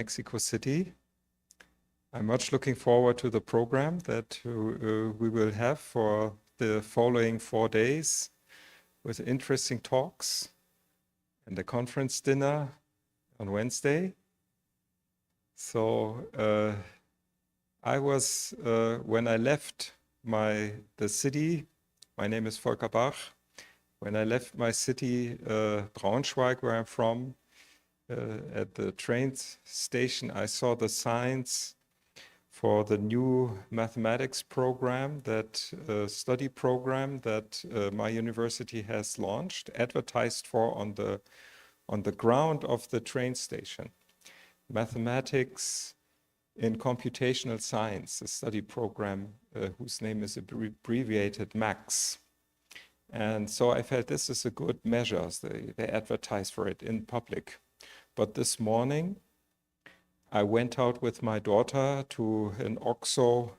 Mexico City. I'm much looking forward to the program that we will have for the following 4 days with interesting talks and a conference dinner on Wednesday. So I was, when I left the city, my name is Volker Bach. When I left my city, Braunschweig, where I'm from, at the train station, I saw the signs for the new mathematics program, study program that my university has launched, advertised for on the ground of the train station. Mathematics in computational science, a study program whose name is abbreviated MAX. And so I felt this is a good measure. They advertise for it in public. But this morning, I went out with my daughter to an OXXO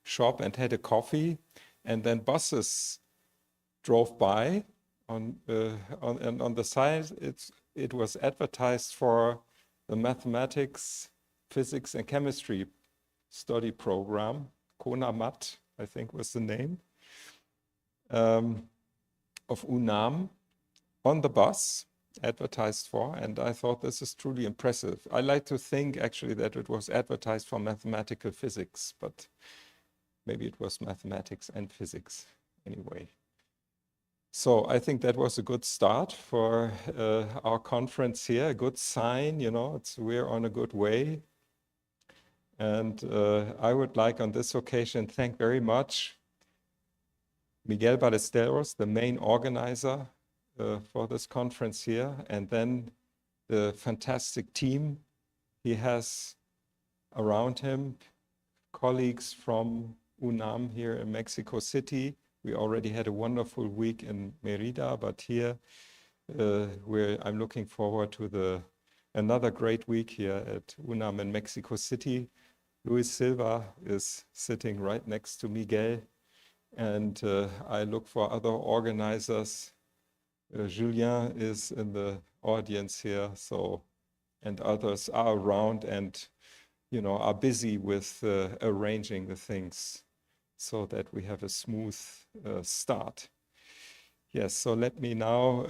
shop and had a coffee, and then buses drove by. On the side, it was advertised for the mathematics, physics, and chemistry study program. CONAMAT, I think was the name, of UNAM, on the bus, advertised for, and I thought this is truly impressive. I like to think actually that it was advertised for mathematical physics, but maybe it was mathematics and physics anyway. So I think that was a good start for our conference here, a good sign, we're on a good way. And I would like on this occasion thank very much Miguel Ballesteros, the main organizer for this conference here, and then the fantastic team he has around him, colleagues from UNAM here in Mexico City. We already had a wonderful week in Mérida, but here I'm looking forward to another great week here at UNAM in Mexico City. Luis Silva is sitting right next to Miguel, and I look for other organizers. Julien is in the audience here, and others are around and are busy with arranging the things so that we have a smooth start. Yes, so let me now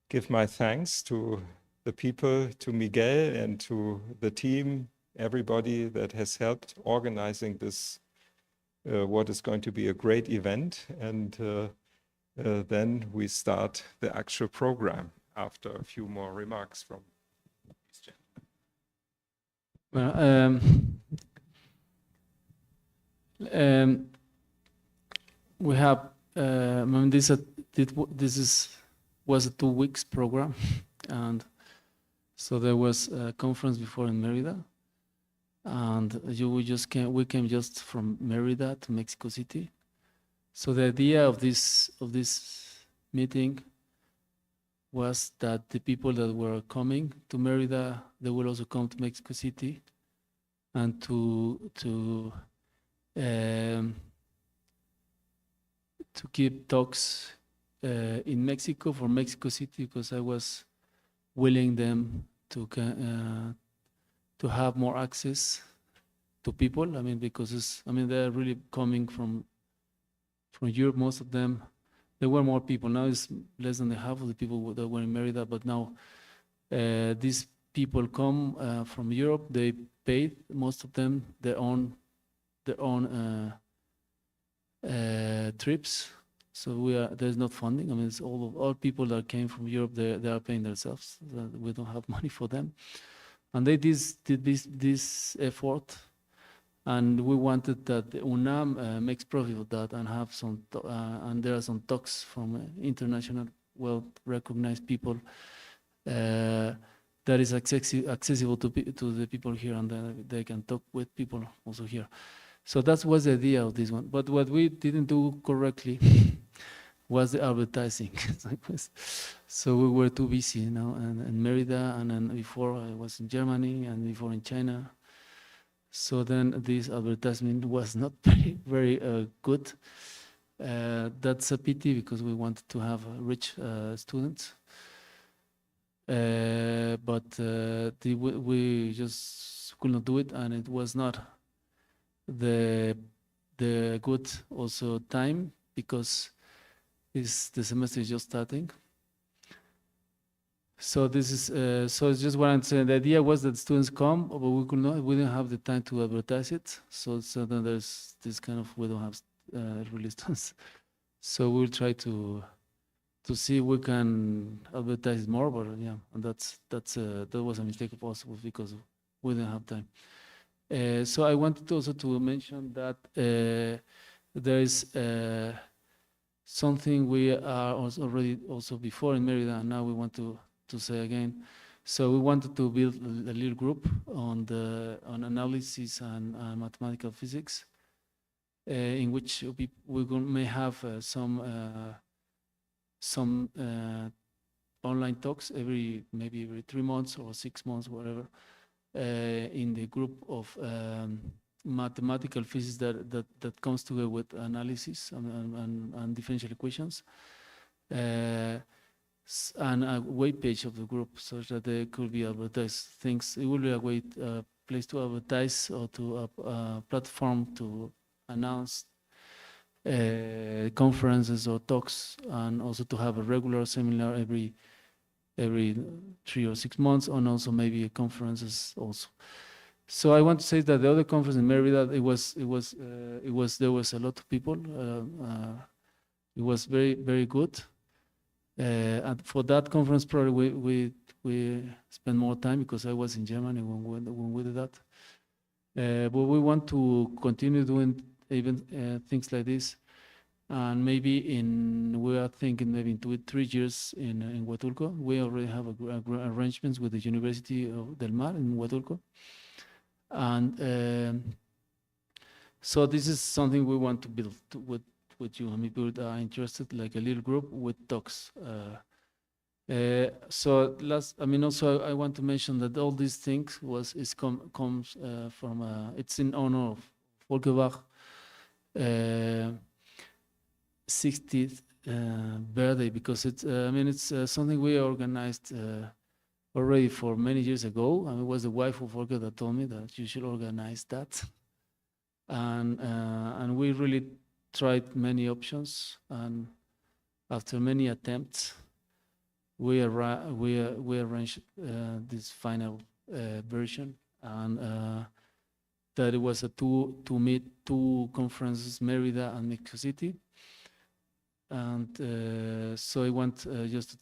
give my thanks to the people, to Miguel and to the team, everybody that has helped organizing this, what is going to be a great event. And then we start the actual program after a few more remarks from these gentlemen. Well, we have, was a 2 weeks program, and so there was a conference before in Mérida, and we came just from Mérida to Mexico City. So the idea of this meeting was that the people that were coming to Mérida, they will also come to Mexico City, and to give talks in Mexico for Mexico City, because I was willing them to have more access to people. Because they're really coming from Europe. Most of them, there were more people. Now it's less than half of the people that were in Mérida, but now these people come from Europe. They paid, most of them, their own trips. So there's not funding. It's all people that came from Europe. They are paying themselves. We don't have money for them, and they did this effort. And we wanted that UNAM makes profit of that and have some, and there are some talks from international, well-recognized people that is accessible to the people here, and they can talk with people also here. So that was the idea of this one. But what we didn't do correctly was the advertising. So we were too busy, in Mérida, and then before I was in Germany, and before in China. So then this advertisement was not very good. That's a pity, because we wanted to have rich students. We just could not do it, and it was not the good also time because the semester is just starting. So this is so it's just what I'm saying. The idea was that students come, but we didn't have the time to advertise it. So then there's this kind of, we don't have really students. So we'll try to see if we can advertise it more, but yeah, and that was a mistake of us because we didn't have time. So I wanted also to mention that there is something we are already also before in Merida, and now we want to say again. So we wanted to build a little group on analysis and mathematical physics, in which we may have some online talks maybe every 3 months or 6 months, whatever, in the group of mathematical physics that comes together with analysis and differential equations, and a web page of the group so that they could be advertised things. It will be a great place to advertise, or to a platform to announce conferences or talks, and also to have a regular seminar every 3 or 6 months, and also maybe conferences also. So I want to say that the other conference in Merida, there was a lot of people. It was very, very good. And for that conference, probably we spent more time because I was in Germany when we did that. But we want to continue doing even things like this, and maybe we are thinking maybe in 2 or 3 years in Huatulco. We already have arrangements with the University of Del Mar in Huatulco, and so this is something we want to build with you. I mean, people are interested, like a little group with talks. So also I want to mention that all these things comes from it's in honor of Volker Bach 60th birthday, because it's something we organized already for many years ago. It was the wife of Volker that told me that you should organize that, and we really tried many options, and after many attempts, we arranged this final version, and that it was to meet 2 conferences, Merida and Mexico City, and so I want just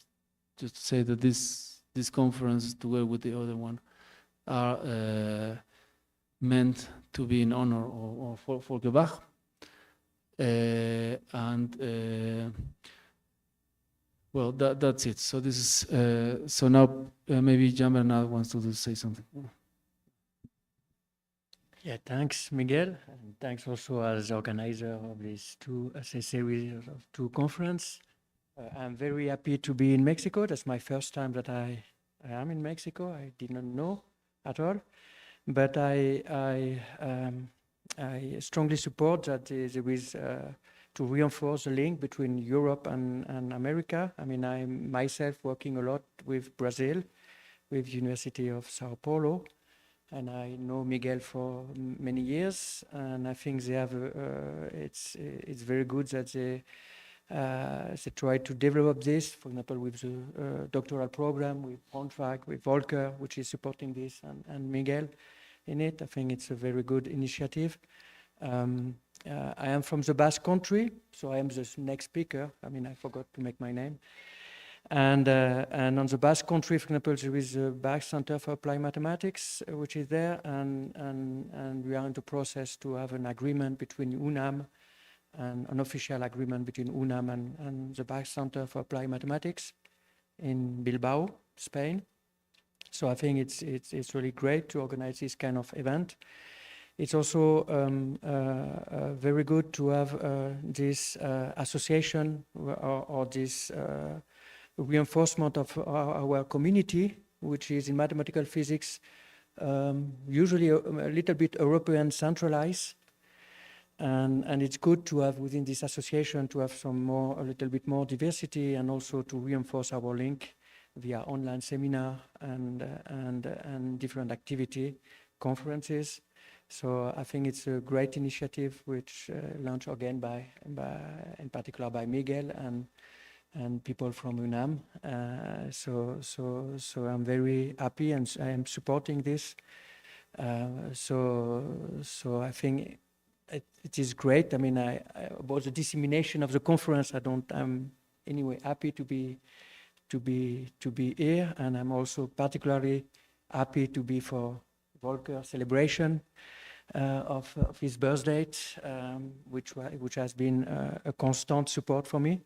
to say that this conference, together with the other one, are meant to be in honor of Volker Bach. Well, that's it. So this is so now maybe Bernard wants to say something. Yeah, thanks, Miguel, and thanks also as organizer of these series of 2 conferences. I'm very happy to be in Mexico. That's my first time that I am in Mexico. I did not know at all, but I strongly support that there is to reinforce the link between Europe and America. I'm myself working a lot with Brazil, with University of Sao Paulo, and I know Miguel for many years, and I think they have it's very good that they try to develop this, for example, with the doctoral program, with contract, with Volker, which is supporting this, and Miguel in it. I think it's a very good initiative. I am from the Basque country, so I am the next speaker. I forgot to make my name. And on the Basque country, for example, there is a Bach Center for Applied Mathematics, which is there, and we are in the process to have an agreement between UNAM, and an official agreement between UNAM and the Bach Center for Applied Mathematics in Bilbao, Spain. So I think it's really great to organize this kind of event. It's also very good to have this association or this reinforcement of our community, which is in mathematical physics, usually a little bit European centralized. And it's good to have within this association to have a little bit more diversity, and also to reinforce our link via online seminar and different activity, conferences. So I think it's a great initiative which launched again by in particular by Miguel and people from UNAM. So I'm very happy and I am supporting this. So I think it is great. I mean, about the dissemination of the conference, I'm anyway happy to be here, and I'm also particularly happy to be for Volker celebration of his birth date, which has been a constant support for me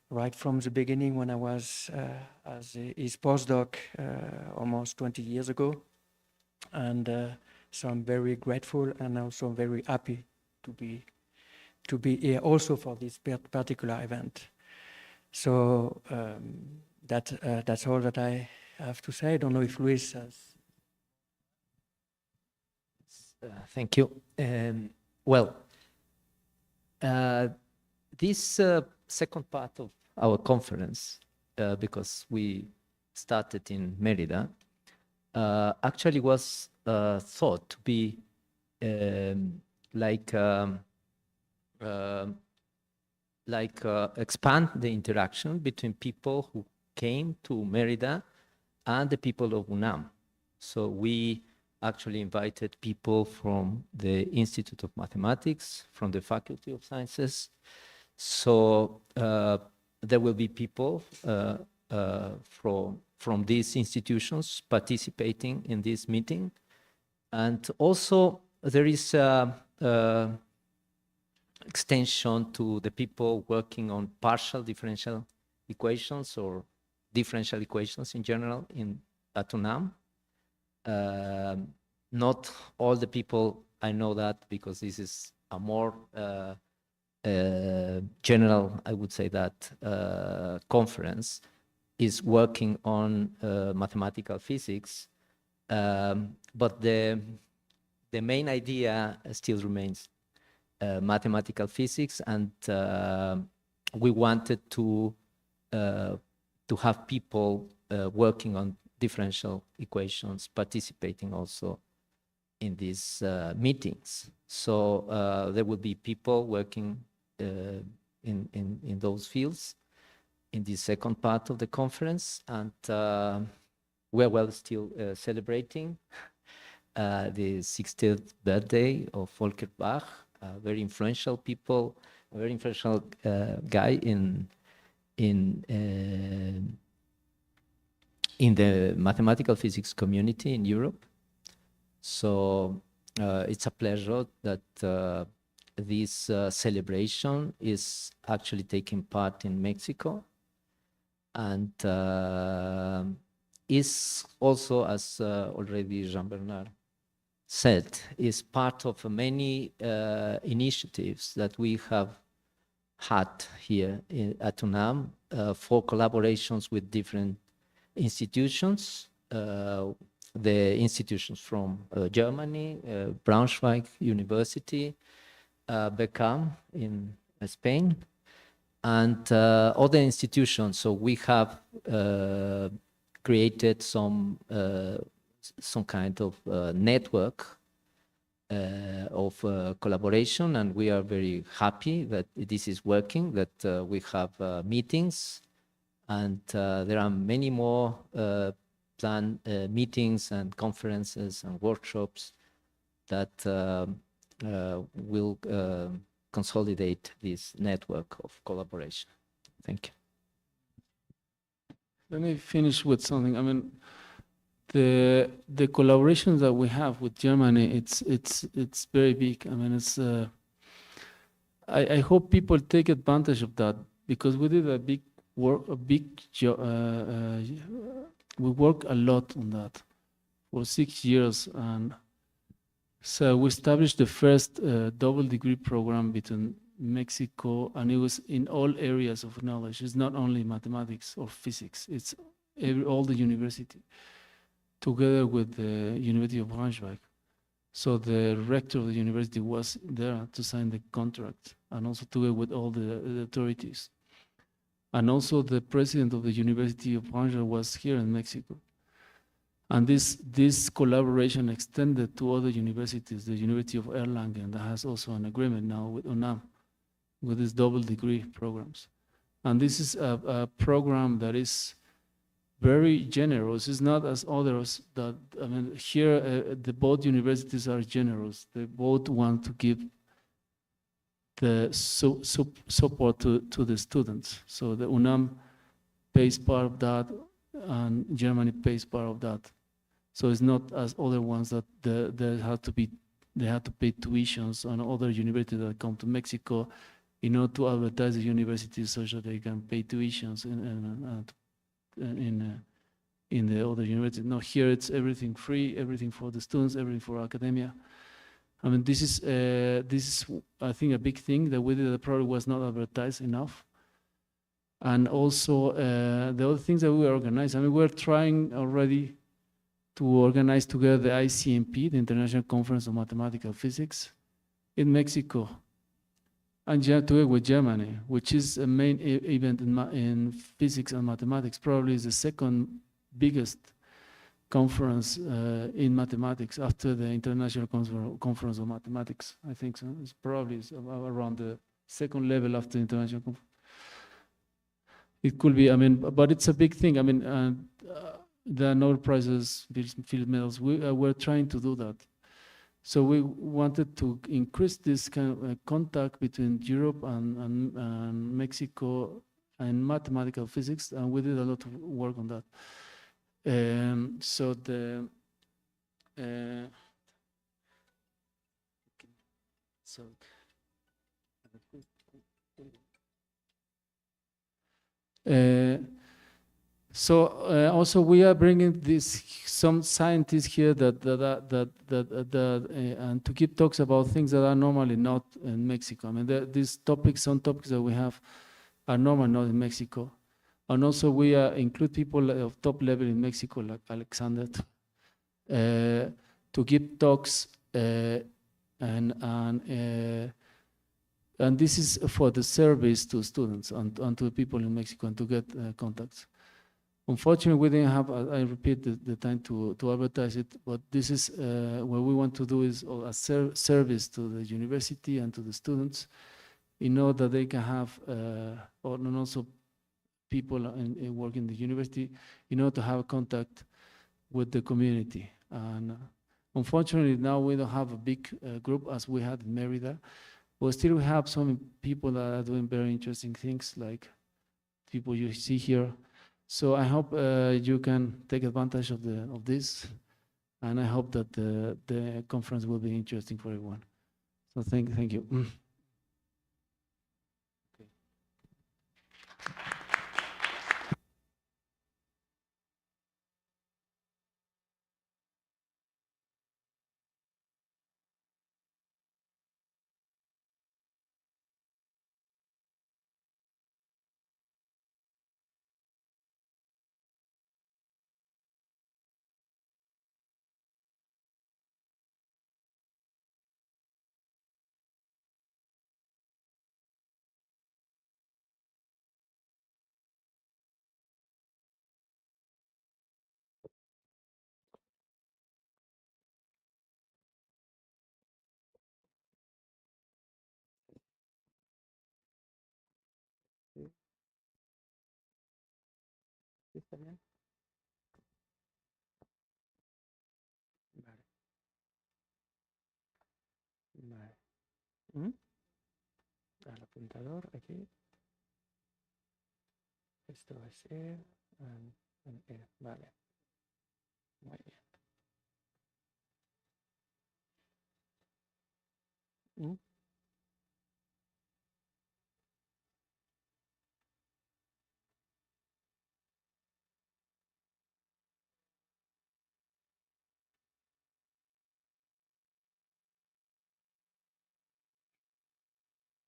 right from the beginning when I was as his postdoc almost 20 years ago. And so I'm very grateful and also very happy to be here also for this particular event. So that's all that I have to say. I don't know if Luis has. Thank you. Well, this second part of our conference, because we started in Mérida, actually was thought to be expand the interaction between people who came to Mérida and the people of UNAM. So we actually invited people from the Institute of Mathematics, from the Faculty of Sciences. So there will be people from these institutions participating in this meeting. And also there is extension to the people working on partial differential equations or differential equations in general at UNAM. Not all the people, I know that, because this is a more general, I would say that, conference is working on mathematical physics, but the main idea still remains mathematical physics, and we wanted to have people working on differential equations participating also in these meetings. So there will be people working in those fields in the second part of the conference, and we're still celebrating the 60th birthday of Volker Bach, a very influential guy in the mathematical physics community in Europe. So it's a pleasure that this celebration is actually taking part in Mexico, and is also, as already Jean-Bernard said, is part of many initiatives that we have had here at UNAM for collaborations with different institutions, the institutions from Germany, Braunschweig University, Beckham in Spain, and other institutions. So we have created some kind of network of collaboration, and we are very happy that this is working, that we have meetings, and there are many more planned meetings and conferences and workshops that will consolidate this network of collaboration. Thank you. Let me finish with something. I mean, the collaborations that we have with Germany, it's very big. I mean, it's I hope people take advantage of that, because we did a big work, we work a lot on that for 6 years, and so we established the first double degree program between Mexico, and it was in all areas of knowledge. It's not only mathematics or physics, it's all the university, together with the University of Braunschweig. So the rector of the university was there to sign the contract, and also together with all the authorities. And also the president of the University of Angers was here in Mexico. And this collaboration extended to other universities. The University of Erlangen that has also an agreement now with UNAM, with these double degree programs. And this is a program that is very generous. It's not as others that, I mean, here the both universities are generous. They both want to give the support to the students. So the UNAM pays part of that and Germany pays part of that. So it's not as other ones that they have to pay tuitions on other universities that come to Mexico in order to advertise the universities so that they can pay tuitions in the other universities. No, here it's everything free, everything for the students, everything for academia. I mean, this is I think a big thing that we did. The product was not advertised enough, and also the other things that we organize. I mean, we're trying already to organize together the ICMP, the International Conference of Mathematical Physics, in Mexico, and together with Germany, which is a main event in physics and mathematics. Probably is the second biggest conference in mathematics after the International Conference of Mathematics. I think so. It's probably around the second level after the International Conference. It could be, I mean, but it's a big thing. I mean, there are Nobel Prizes, field medals. We're trying to do that. So we wanted to increase this kind of contact between Europe and Mexico in mathematical physics, and we did a lot of work on that. So the also we are bringing some scientists here and to give talks about things that are normally not in Mexico. I mean, some topics that we have are normally not in Mexico. And also we include people of top level in Mexico, like Alexander, to give talks, and this is for the service to students and to people in Mexico and to get contacts. Unfortunately, we didn't have, I repeat, the time to advertise it, but this is what we want to do is a service to the university and to the students in order that they can have, and also people working in the university in order to have contact with the community. And unfortunately, now we don't have a big group as we had in Merida, but still we have some people that are doing very interesting things, like people you see here. So I hope you can take advantage of this, and I hope that the conference will be interesting for everyone. So thank you. ¿Está bien? Vale. Vale. Al apuntador aquí. Esto es E, E. Vale. Muy bien.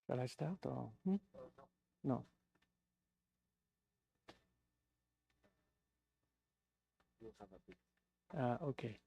¿Shall I start or? No. Okay.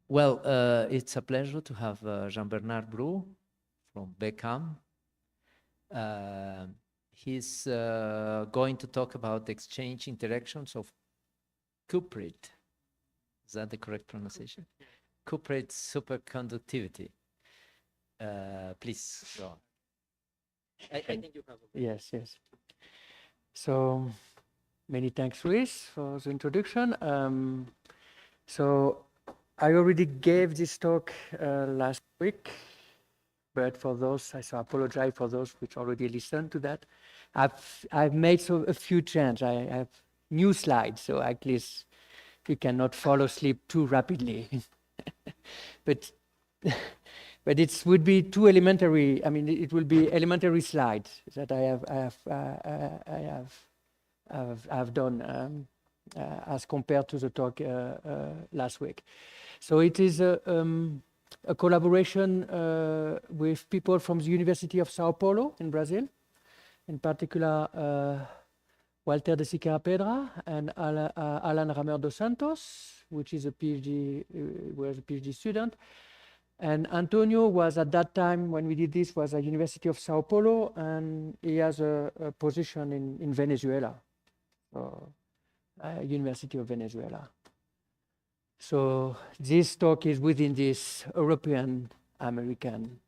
Well, it's a pleasure to have Jean-Bernard Bru from Beckham. He's going to talk about the exchange interactions of cuprate. Is that the correct pronunciation? Cuprate superconductivity. Please go on. I think you have. Yes, yes. So many thanks, Luis, for the introduction. So I already gave this talk last week, but for those, I apologize for those which already listened to that. I've made a few changes. I have new slides, so at least you cannot fall asleep too rapidly. but it would be too elementary. I mean, it will be elementary slides that I've done as compared to the talk last week. So it is a collaboration with people from the University of Sao Paulo in Brazil, in particular Walter de Siqueira Pedra and Alan Ramer dos Santos, which is a PhD, was a PhD student. And Antonio was at that time, when we did this, was at University of Sao Paulo, and he has a position in Venezuela, University of Venezuela. So this talk is within this European-American.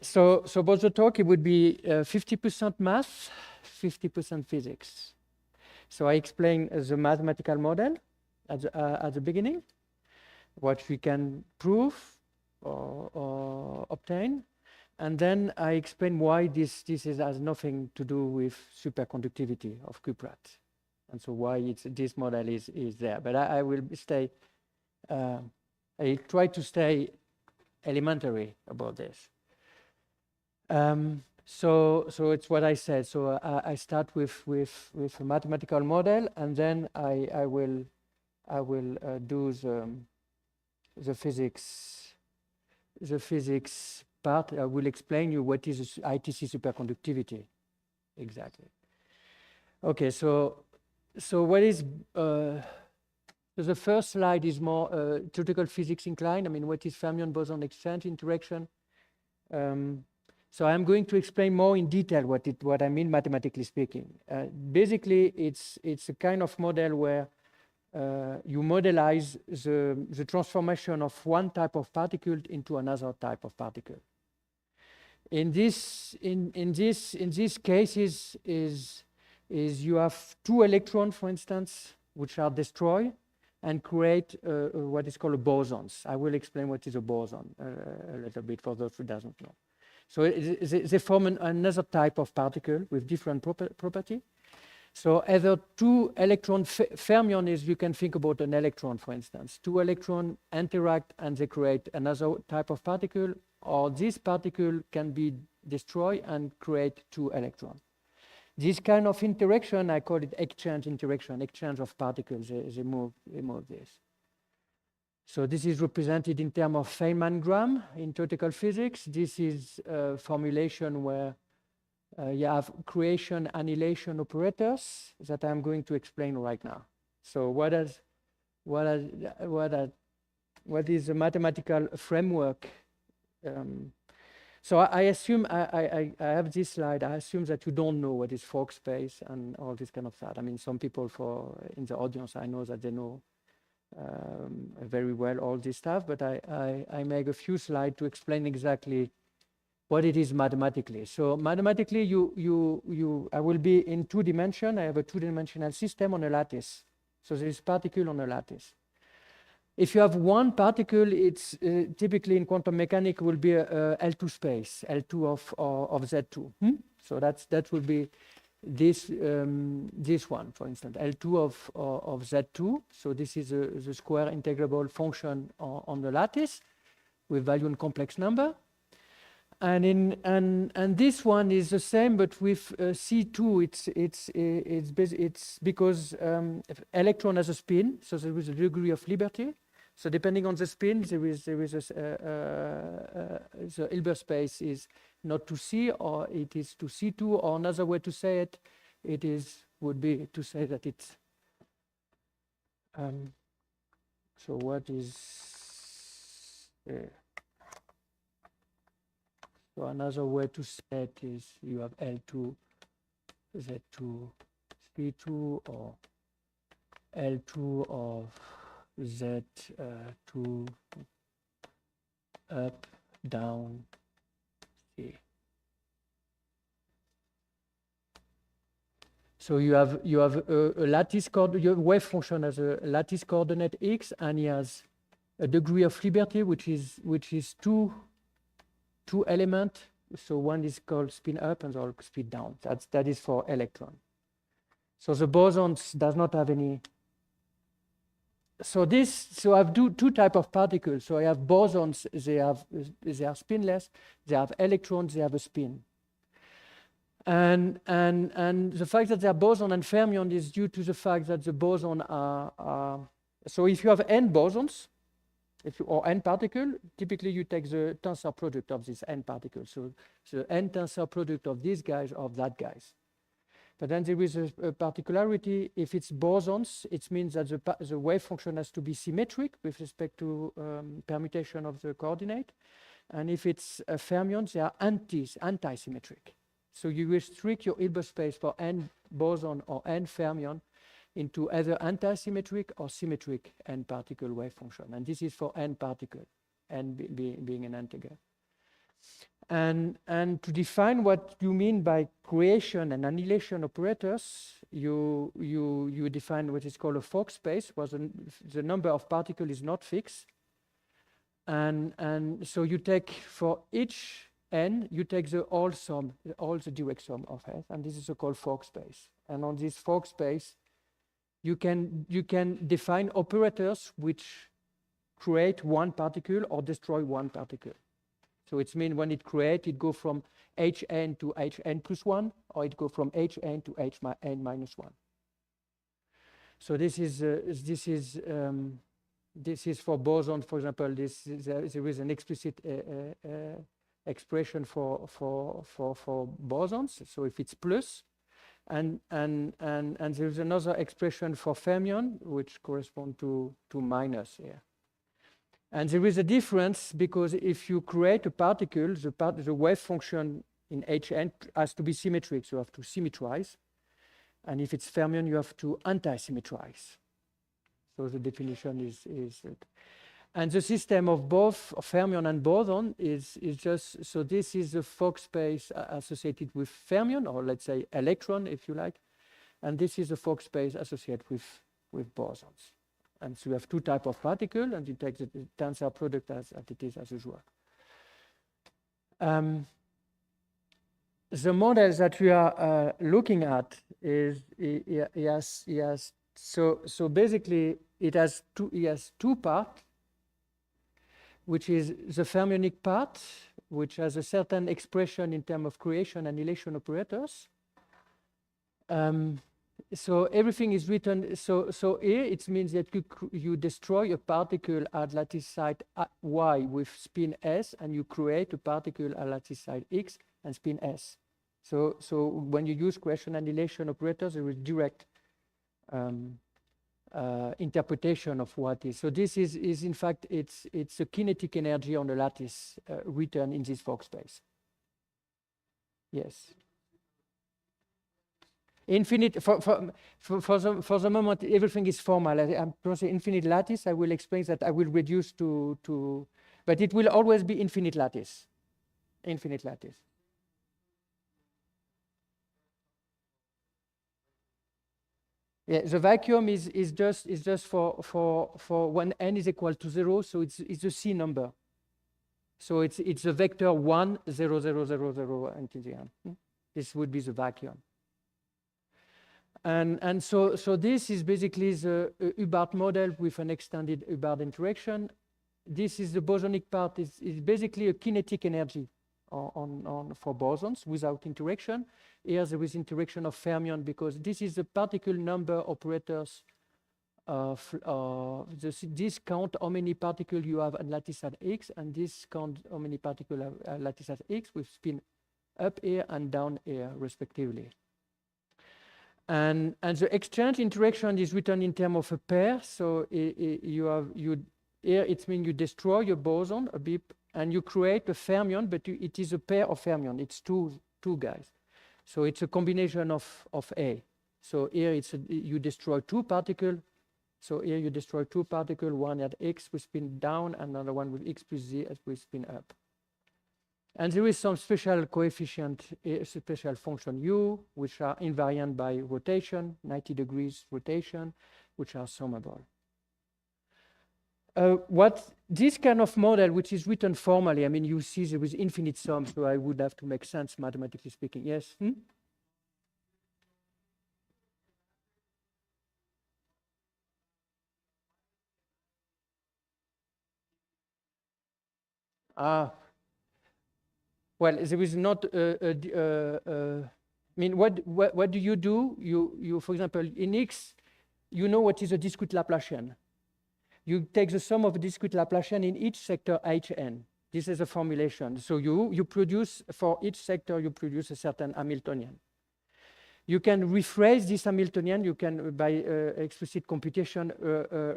So about the talk, it would be 50% math, 50% physics. So I explain the mathematical model at the beginning, what we can prove or obtain. And then I explain why this has nothing to do with superconductivity of cuprate. And so why this model is there. But I will stay, I try to stay elementary about this. So it's what I said. So I start with a mathematical model, and then I will do the physics part. I will explain you what is ITC superconductivity exactly. Okay, so what is the first slide is more theoretical physics inclined. I mean, what is fermion boson exchange interaction? So I'm going to explain more in detail what I mean mathematically speaking. Basically, it's a kind of model where you modelize the transformation of one type of particle into another type of particle. In this cases is you have two electrons, for instance, which are destroyed and create what is called a bosons. I will explain what is a boson a little bit for those who doesn't know. So they form another type of particle with different property. So either two electron fermion is, you can think about an electron, for instance. Two electrons interact and they create another type of particle, or this particle can be destroyed and create two electrons. This kind of interaction, I call it exchange interaction, exchange of particles. They move this. So this is represented in terms of Feynman-Gram in theoretical physics. This is a formulation where you have creation annihilation operators that I'm going to explain right now. So what is the mathematical framework? So I assume I have this slide. I assume that you don't know what is Fock space and all this kind of stuff. I mean, some people in the audience, I know that they know very well all this stuff, but I make a few slides to explain exactly what it is mathematically. So mathematically, I will be in 2 dimensions. I have a 2-dimensional system on a lattice. So there is particle on a lattice. If you have one particle, it's typically in quantum mechanics will be a L2 space, L2 of Z2. So that will be this one, for instance, L2 of Z2. So this is the square integrable function on the lattice with value in complex number. And this one is the same, but with C2, it's because electron has a spin, so there is a degree of liberty. So depending on the spin, there is the Hilbert space is not to C, or it is to C2, or another way to say it would be to say that it's So what is so another way to say it is you have L2 Z2 C2 or L2 of Z2 up down C. So you have a lattice your wave function has a lattice coordinate x, and he has a degree of liberty which is two elements. So one is called spin up and the other spin down. That is for electron. So the bosons does not have any. So I have two type of particles. So I have bosons. They are spinless. They have electrons. They have a spin. And the fact that they are boson and fermion is due to the fact that the boson are so if you have n bosons, or n particle, typically you take the tensor product of this n particle. So the n tensor product of these guys or of that guys. But then there is a particularity. If it's bosons, it means that the wave function has to be symmetric with respect to permutation of the coordinate. And if it's fermions, they are anti-symmetric. So you restrict your Hilbert space for n boson or n fermion into either anti-symmetric or symmetric n particle wave function. And this is for n particle, n being an integer. And to define what you mean by creation and annihilation operators, you define what is called a Fock space, where the number of particles is not fixed. And so you take for each n, you take the all the direct sum of s, and this is called Fock space. And on this Fock space, you can define operators which create one particle or destroy one particle. So it means when it creates, it goes from hn to hn plus 1, or it goes from hn to hn minus 1. So this is for bosons, for example. There is an explicit expression for bosons. So if it's plus, and there is another expression for fermion which correspond to minus here. And there is a difference because if you create a particle, the wave function in Hn has to be symmetric, so you have to symmetrize. And if it's fermion, you have to anti-symmetrize. So the definition is and the system of both fermion and boson is just, so this is the Fock space associated with fermion, or let's say electron, if you like. And this is the Fock space associated with bosons. And so you have two types of particles, and you take the tensor product as it is as usual. The model that we are looking at is so basically it has two parts, which is the fermionic part, which has a certain expression in terms of creation and annihilation operators. So everything is written. So here it means that you destroy a particle at lattice site y with spin s, and you create a particle at lattice site x and spin s. So when you use creation and annihilation operators, there is direct interpretation of what is. So this is in fact it's a kinetic energy on the lattice written in this Fock space. Yes. Infinite for the moment everything is formal. I'm saying infinite lattice. I will explain that I will reduce to but it will always be infinite lattice. Infinite lattice. Yeah, the vacuum is just for when n is equal to 0, so it's a C number. So it's a vector 1 0 0 0 0 until the end. This would be the vacuum. And so this is basically the Hubbard model with an extended Hubbard interaction. This is the bosonic part. Is basically a kinetic energy for bosons without interaction. Here there is interaction of fermion because this is the particle number operators of this count how many particles you have at lattice at x, and this count how many particles at lattice at x with spin up here and down here respectively. And the exchange interaction is written in terms of a pair. So here it means you destroy your boson a bit and you create a fermion, but it is a pair of fermion. It's two guys. So it's a combination of A. So here you destroy two particles. So here you destroy two particles, one at X with spin down, another one with X plus Z with spin up. And there is some special coefficient, special function U, which are invariant by rotation, 90 degrees rotation, which are summable. What this kind of model, which is written formally, I mean, you see there is infinite sum, so I would have to make sense mathematically speaking. Yes? Well, there is not. I mean, what do? You, for example, in X, you know what is a discrete Laplacian. You take the sum of a discrete Laplacian in each sector Hn. This is a formulation. So you produce, for each sector, you produce a certain Hamiltonian. You can rephrase this Hamiltonian. You can, by explicit computation,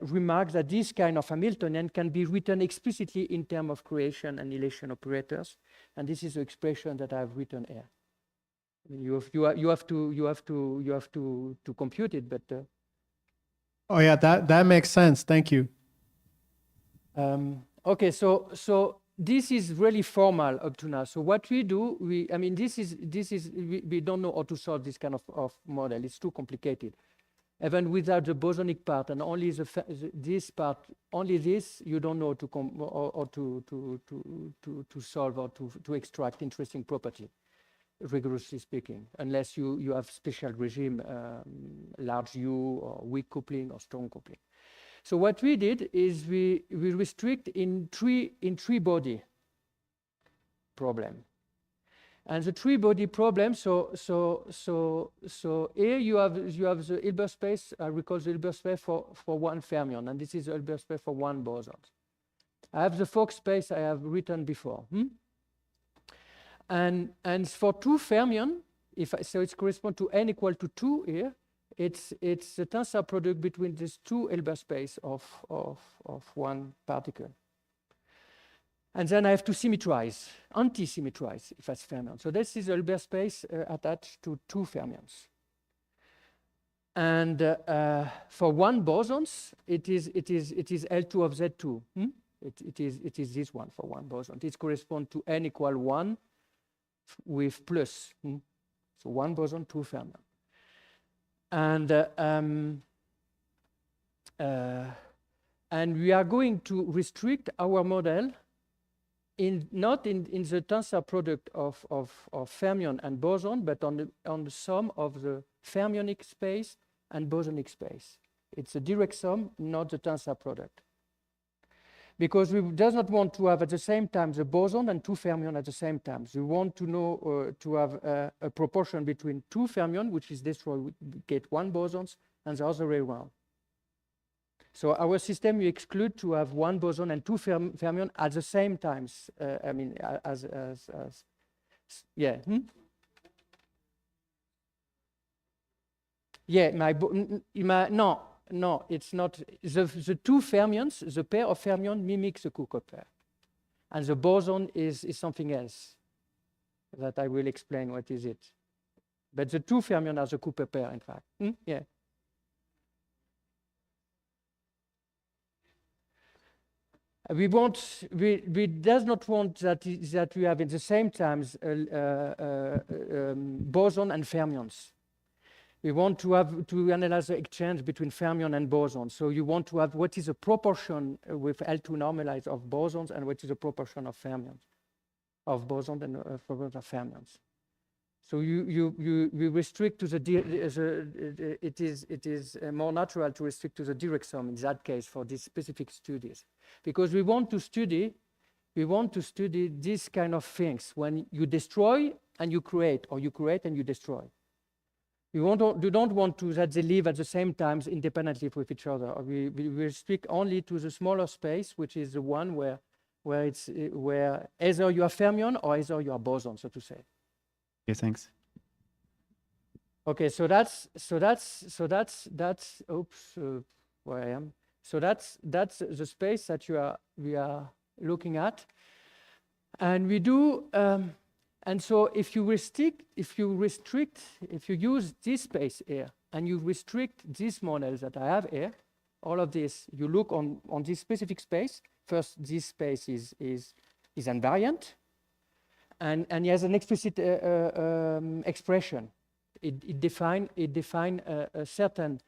remark that this kind of Hamiltonian can be written explicitly in terms of creation and annihilation operators. And this is the expression that I've written here. I mean, you have to compute it, but. Oh yeah, that makes sense. Thank you. Okay, so this is really formal up to now. So what we do, we don't know how to solve this kind of model. It's too complicated. Even without the bosonic part and only this part, only this, you don't know how to solve or to extract interesting property, rigorously speaking, unless you have special regime, large U or weak coupling or strong coupling. So what we did is we restrict in three body problem. And the three body problem, so here you have the Hilbert space. I recall the Hilbert space for one fermion, and this is the Hilbert space for one boson. I have the Fock space I have written before. And for two fermion, so it corresponds to n equal to 2 here. It's the tensor product between these two Hilbert space of one particle. And then I have to symmetrize, anti-symmetrize if it's fermion. So this is a Hilbert space attached to two fermions. And for one boson, it is L2 of Z2. It is this one for one boson. It corresponds to n equal 1 with plus. So one boson, two fermion. And we are going to restrict our model not in the tensor product of fermion and boson, but on the sum of the fermionic space and bosonic space. It's a direct sum, not the tensor product. Because we does not want to have at the same time the boson and two fermion at the same time. So we want to know to have a proportion between two fermion, which is destroyed, we get one boson, and the other way around. So our system, we exclude to have one boson and two fermion at the same times. I mean, yeah. Yeah, no, it's not. The two fermions, the pair of fermions mimics the Cooper pair. And the boson is something else that I will explain what is it. But the two fermions are the Cooper pair, in fact. Yeah. We does not want that we have at the same times boson and fermions. We want to analyze the exchange between fermion and boson. So you want to have what is a proportion with L2 normalized of bosons and what is a proportion of fermions, of bosons and of fermions. So we restrict to it is more natural to restrict to the direct sum in that case for these specific studies, because we want to study these kind of things when you destroy and you create, or you create and you destroy. You don't want to that they live at the same times independently with each other. We restrict only to the smaller space, which is the one where either you are fermion or either you are boson, so to say. Okay, thanks. Okay, so that's oops, where I am. So that's the space that we are looking at, and we do. And so if you use this space here and you restrict these models that I have here, all of this, you look on this specific space. First, this space is invariant, and it has an explicit expression. It define a certain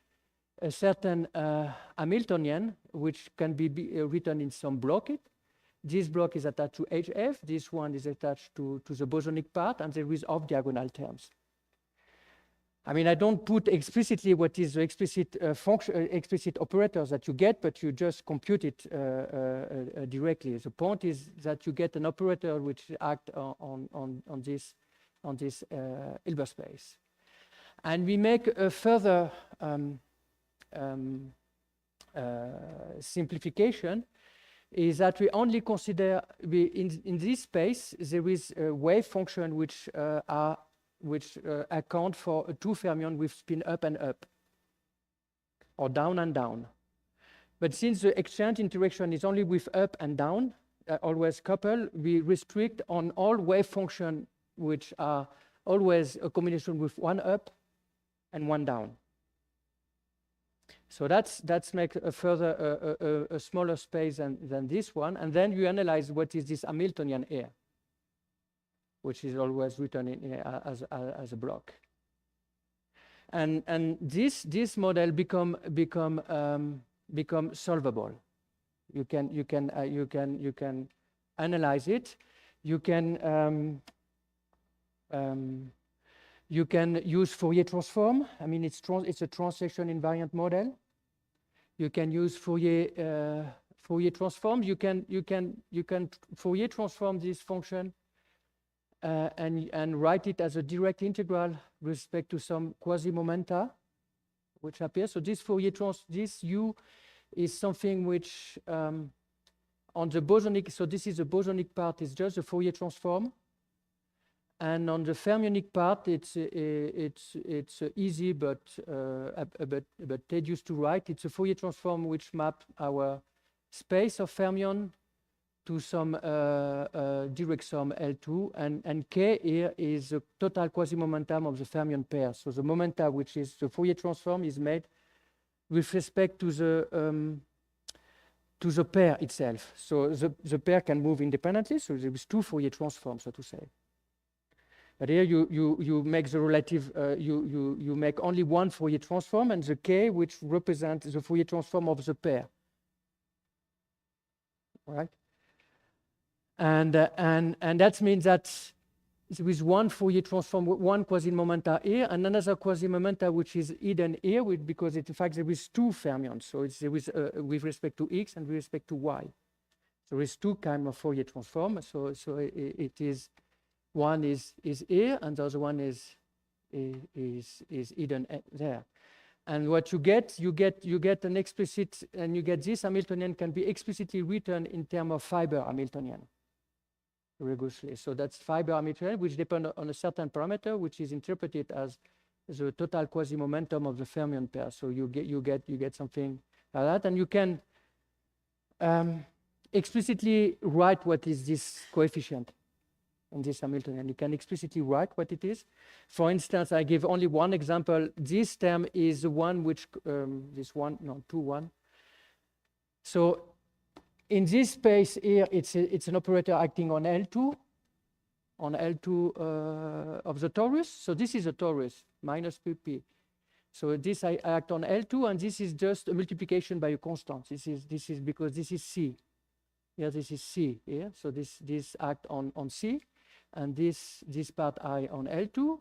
Hamiltonian, which can be written in some block. This block is attached to HF. This one is attached to the bosonic part, and there is off-diagonal terms. I mean, I don't put explicitly what is the explicit explicit operators that you get, but you just compute it directly. The point is that you get an operator which acts on this Hilbert space. And we make a further simplification, is that we only consider in this space there is a wave function which account for a two fermion with spin up and up, or down and down. But since the exchange interaction is only with up and down, always coupled, we restrict on all wave function which are always a combination with one up and one down. So that's make a further a smaller space than this one, and then you analyze what is this Hamiltonian air, which is always written in as a block. And this model become solvable. You can analyze it. You can use Fourier transform. I mean, it's a translation invariant model. You can use Fourier transform. You can Fourier transform this function and write it as a direct integral with respect to some quasi-momenta which appear. So this this U is something which on the bosonic. So this is the bosonic part. Is just the Fourier transform. And on the fermionic part, it's easy but tedious to write. It's a Fourier transform which maps our space of fermion to some direct sum L2, and K here is the total quasi-momentum of the fermion pair. So the momenta, which is the Fourier transform, is made with respect to the pair itself. So the pair can move independently. So there is two Fourier transforms, so to say. But here you make the relative, you make only one Fourier transform, and the K, which represents the Fourier transform of the pair. Right? And that means that there is one Fourier transform, one quasi-momenta here, and another quasi-momenta which is hidden here, because in fact there is two fermions. So there is with respect to X and with respect to Y. There is two kind of Fourier transform. So it is. One is here, and the other one is hidden there. And what you get an explicit, and you get this Hamiltonian can be explicitly written in terms of fiber Hamiltonian. Rigorously. So that's fiber Hamiltonian, which depend on a certain parameter, which is interpreted as the total quasi-momentum of the fermion pair. So you get something like that, and you can explicitly write what is this coefficient. In this Hamiltonian, you can explicitly write what it is. For instance, I give only one example. This term is the one which, 2-1. So in this space here, it's an operator acting on L2, of the torus. So this is a torus, minus PP. So this I act on L2, and this is just a multiplication by a constant. This is because this is C. Here, this is C here. So this act on C. And this part I on L2,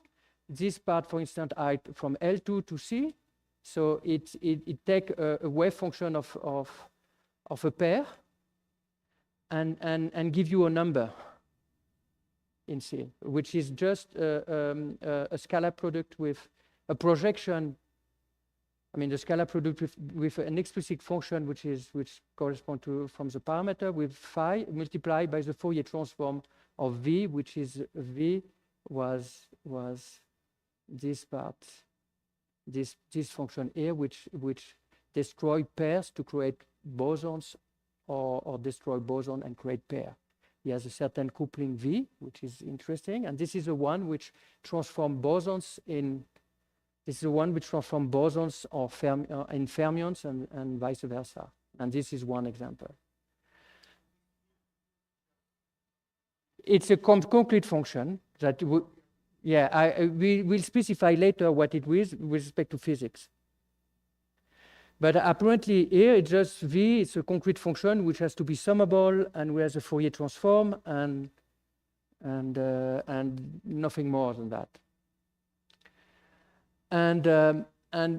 this part, for instance, I from L2 to C. So it take a wave function of a pair and give you a number in C, which is just a scalar product with a projection. I mean, the scalar product with an explicit function which correspond to from the parameter with phi multiplied by the Fourier transform of V, which is V was this part this function here, which destroy pairs to create bosons, or destroy boson and create pair. He has a certain coupling V, which is interesting, and this is the one which transform bosons in. This is the one which transform bosons or in fermions and vice versa. And this is one example. It's a concrete function that we will specify later what it is with respect to physics. But apparently here it's just V, it's a concrete function which has to be summable and we has a Fourier transform and nothing more than that. And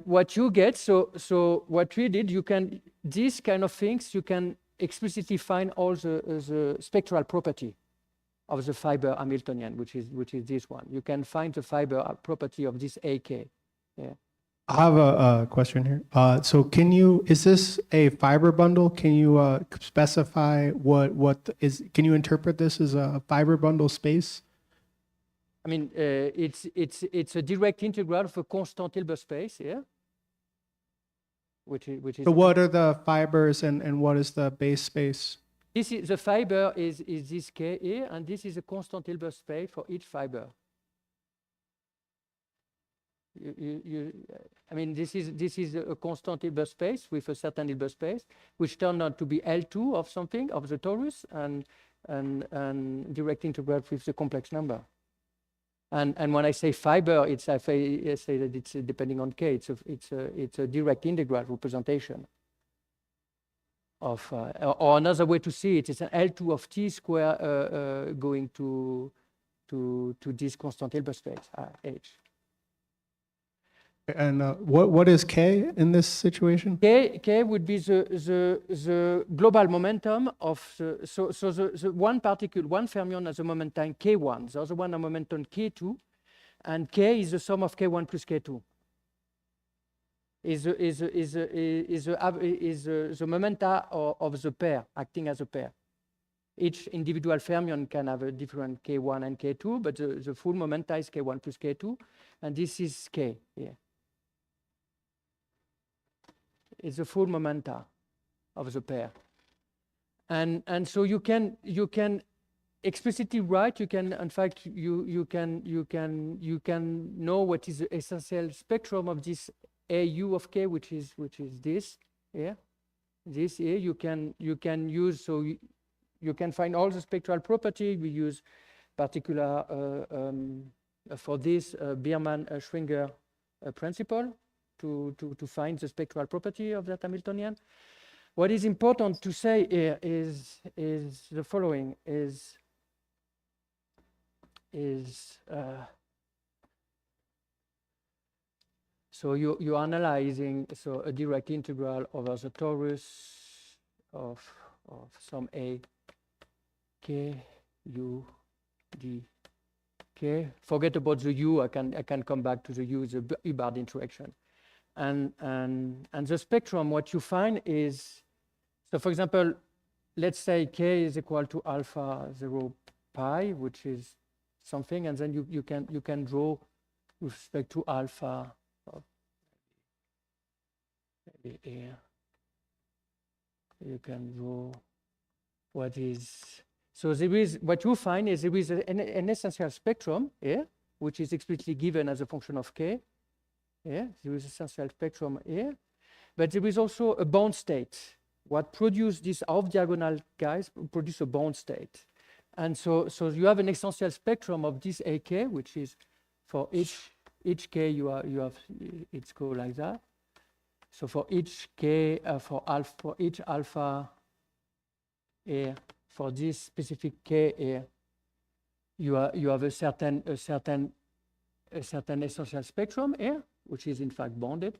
what you get, so what we did, you can, these kind of things, you can explicitly find all the spectral property of the fiber Hamiltonian, which is this one. You can find the fiber property of this AK. Yeah. I have a question here. So can you, is this a fiber bundle? Can you specify what is, can you interpret this as a fiber bundle space? I mean, it's a direct integral of a constant Hilbert space, yeah? Which is So what are the fibers and what is the base space? this is the fiber is this K here, and this is a constant Hilbert space for each fiber. I mean, this is a constant Hilbert space with a certain Hilbert space, which turned out to be L2 of something of the torus, and direct integral with the complex number. And when I say fiber, I say that it's depending on K. It's a direct integral representation of, or another way to see it is an L2 of T square going to this constant Hilbert space H. And what is K in this situation? K would be the global momentum of the one particle, one fermion has a momentum K1, the other one a momentum K2, and K is the sum of K1 plus K2. Is the momenta of the pair acting as a pair. Each individual fermion can have a different K1 and K2, but the full momenta is K1 plus K2, and this is K here. It's the full momenta of the pair, and so you can explicitly write. You can, in fact, you can know what is the essential spectrum of this AU of K, which is this here. This here you can use, so you can find all the spectral property. We use particular for this Biermann-Schwinger principle. To find the spectral property of that Hamiltonian. What is important to say here is the following: so you're analyzing a direct integral over the torus of some A K U D K. Forget about the U. I can come back to the U, the Hubbard interaction. And the spectrum, what you find is, so for example, let's say K is equal to alpha 0 pi, which is something, and then you can draw with respect to alpha, maybe here. You can draw what is, so there is, what you find is there is an essential spectrum here, which is explicitly given as a function of K. Yeah, there is a essential spectrum here, but there is also a bound state. What produce these off-diagonal guys produce a bound state, and so you have an essential spectrum of this AK, which is for each K you have it's called like that. So for each K for each alpha here, for this specific K here, you have a certain essential spectrum here, which is in fact bonded,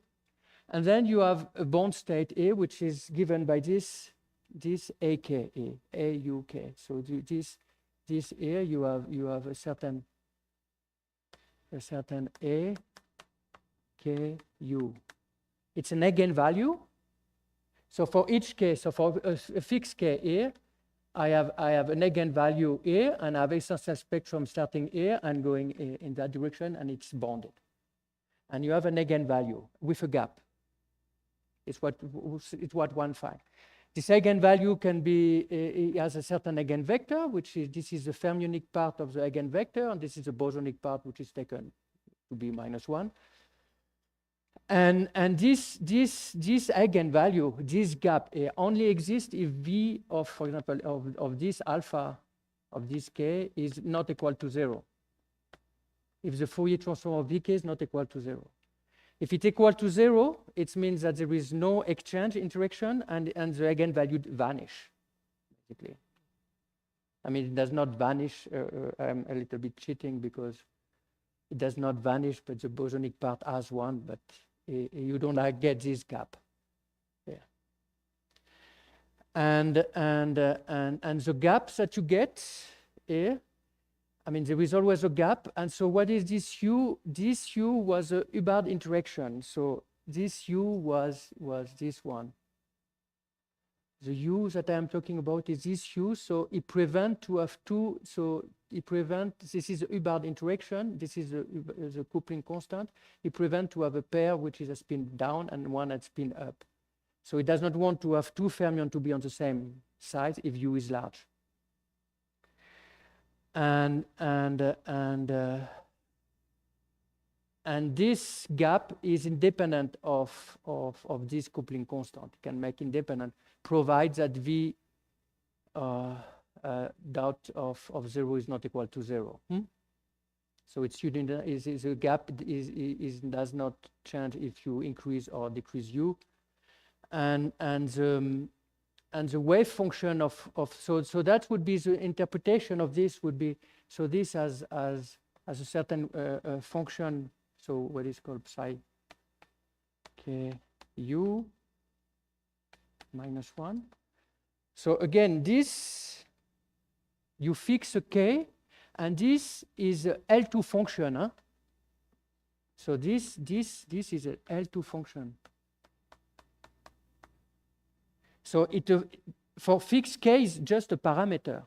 and then you have a bond state here, which is given by this AK here, AUK. So this here you have a certain AKU. It's an eigenvalue. So for each K, so for a fixed K here, I have an eigenvalue here, and I have essential spectrum starting here and going in that direction, and it's bonded. and you have an eigenvalue with a gap. It's what one finds. This eigenvalue can be, it has a certain eigenvector, which is, this is the fermionic part of the eigenvector, and this is the bosonic part, which is taken to be -1. And this eigenvalue, this gap, only exists if V of, for example, of this alpha, of this K is not equal to 0. If the Fourier transform of Vk is not equal to 0. If it's equal to 0, it means that there is no exchange interaction and the eigenvalue vanish, basically. I mean, it does not vanish. I'm a little bit cheating because it does not vanish, but the bosonic part has one, but you don't get this gap. Yeah. And the gaps that you get here, I mean, there is always a gap. And so what is this U? This U was a Hubbard interaction. So this U was this one. The U that I am talking about is this U. So it prevents to have two. So it prevents, this is a Hubbard interaction. This is the coupling constant. It prevents to have a pair which is a spin down and one that's spin up. So it does not want to have two fermions to be on the same side if U is large. And this gap is independent of this coupling constant. It can make independent, provides that V dot of 0 is not equal to 0. So it's a gap does not change if you increase or decrease U, and the wave function so that would be the interpretation of this would be, so this as a certain function, so what is called psi k u -1. So again, this you fix a k, and this is a L2 function. Huh? So this is a L2 function. So for fixed k is just a parameter.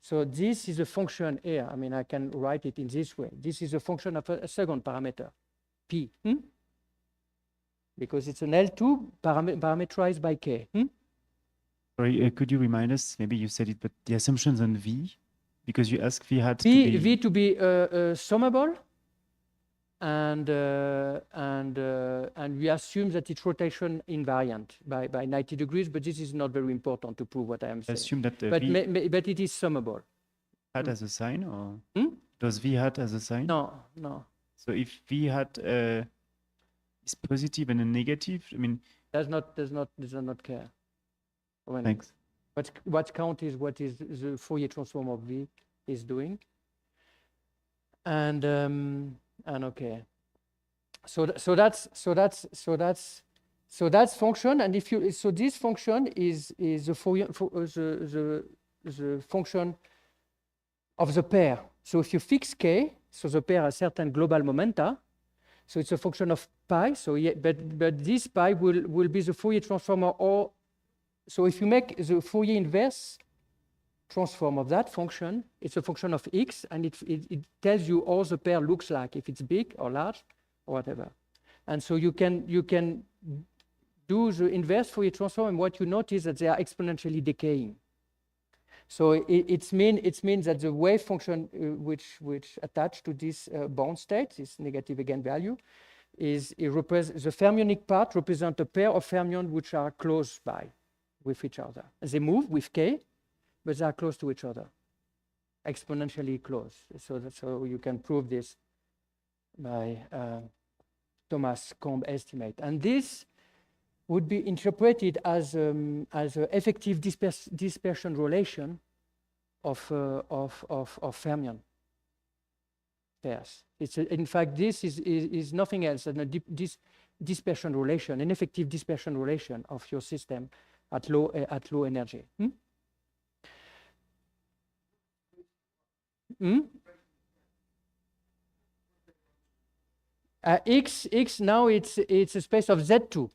So this is a function here. I mean, I can write it in this way. This is a function of a second parameter, p, because it's an L2 parameterized by k. Sorry, could you remind us? Maybe you said it, but the assumptions on V, because you asked V hat V to be summable, and we assume that it's rotation invariant by 90 degrees, but this is not very important to prove what I am saying. assume that But, V but it is summable. hat as a sign, or does V hat as a sign? No. So if V hat is positive and a negative, I mean, Does not care. When thanks. what count is what is the Fourier transform of V is doing. And okay. So that's function, and if you this function is the Fourier the function of the pair. So if you fix k, so the pair has certain global momenta, so it's a function of pi. So yeah, but this pi will be the Fourier transform, or so if you make the Fourier inverse transform of that function, it's a function of x, and it tells you how the pair looks like, if it's big or large or whatever. And so you can do the inverse Fourier transform, and what you notice that they are exponentially decaying. So it means that the wave function which attached to this bound state, this negative eigenvalue, the fermionic part represents a pair of fermions which are close by with each other. They move with k, but they are close to each other, exponentially close. So you can prove this by Thomas Combe estimate, and this would be interpreted as an effective dispersion relation of fermion pairs. In fact, this is nothing else than a dispersion relation, an effective dispersion relation of your system at low energy. X now it's a space of Z2.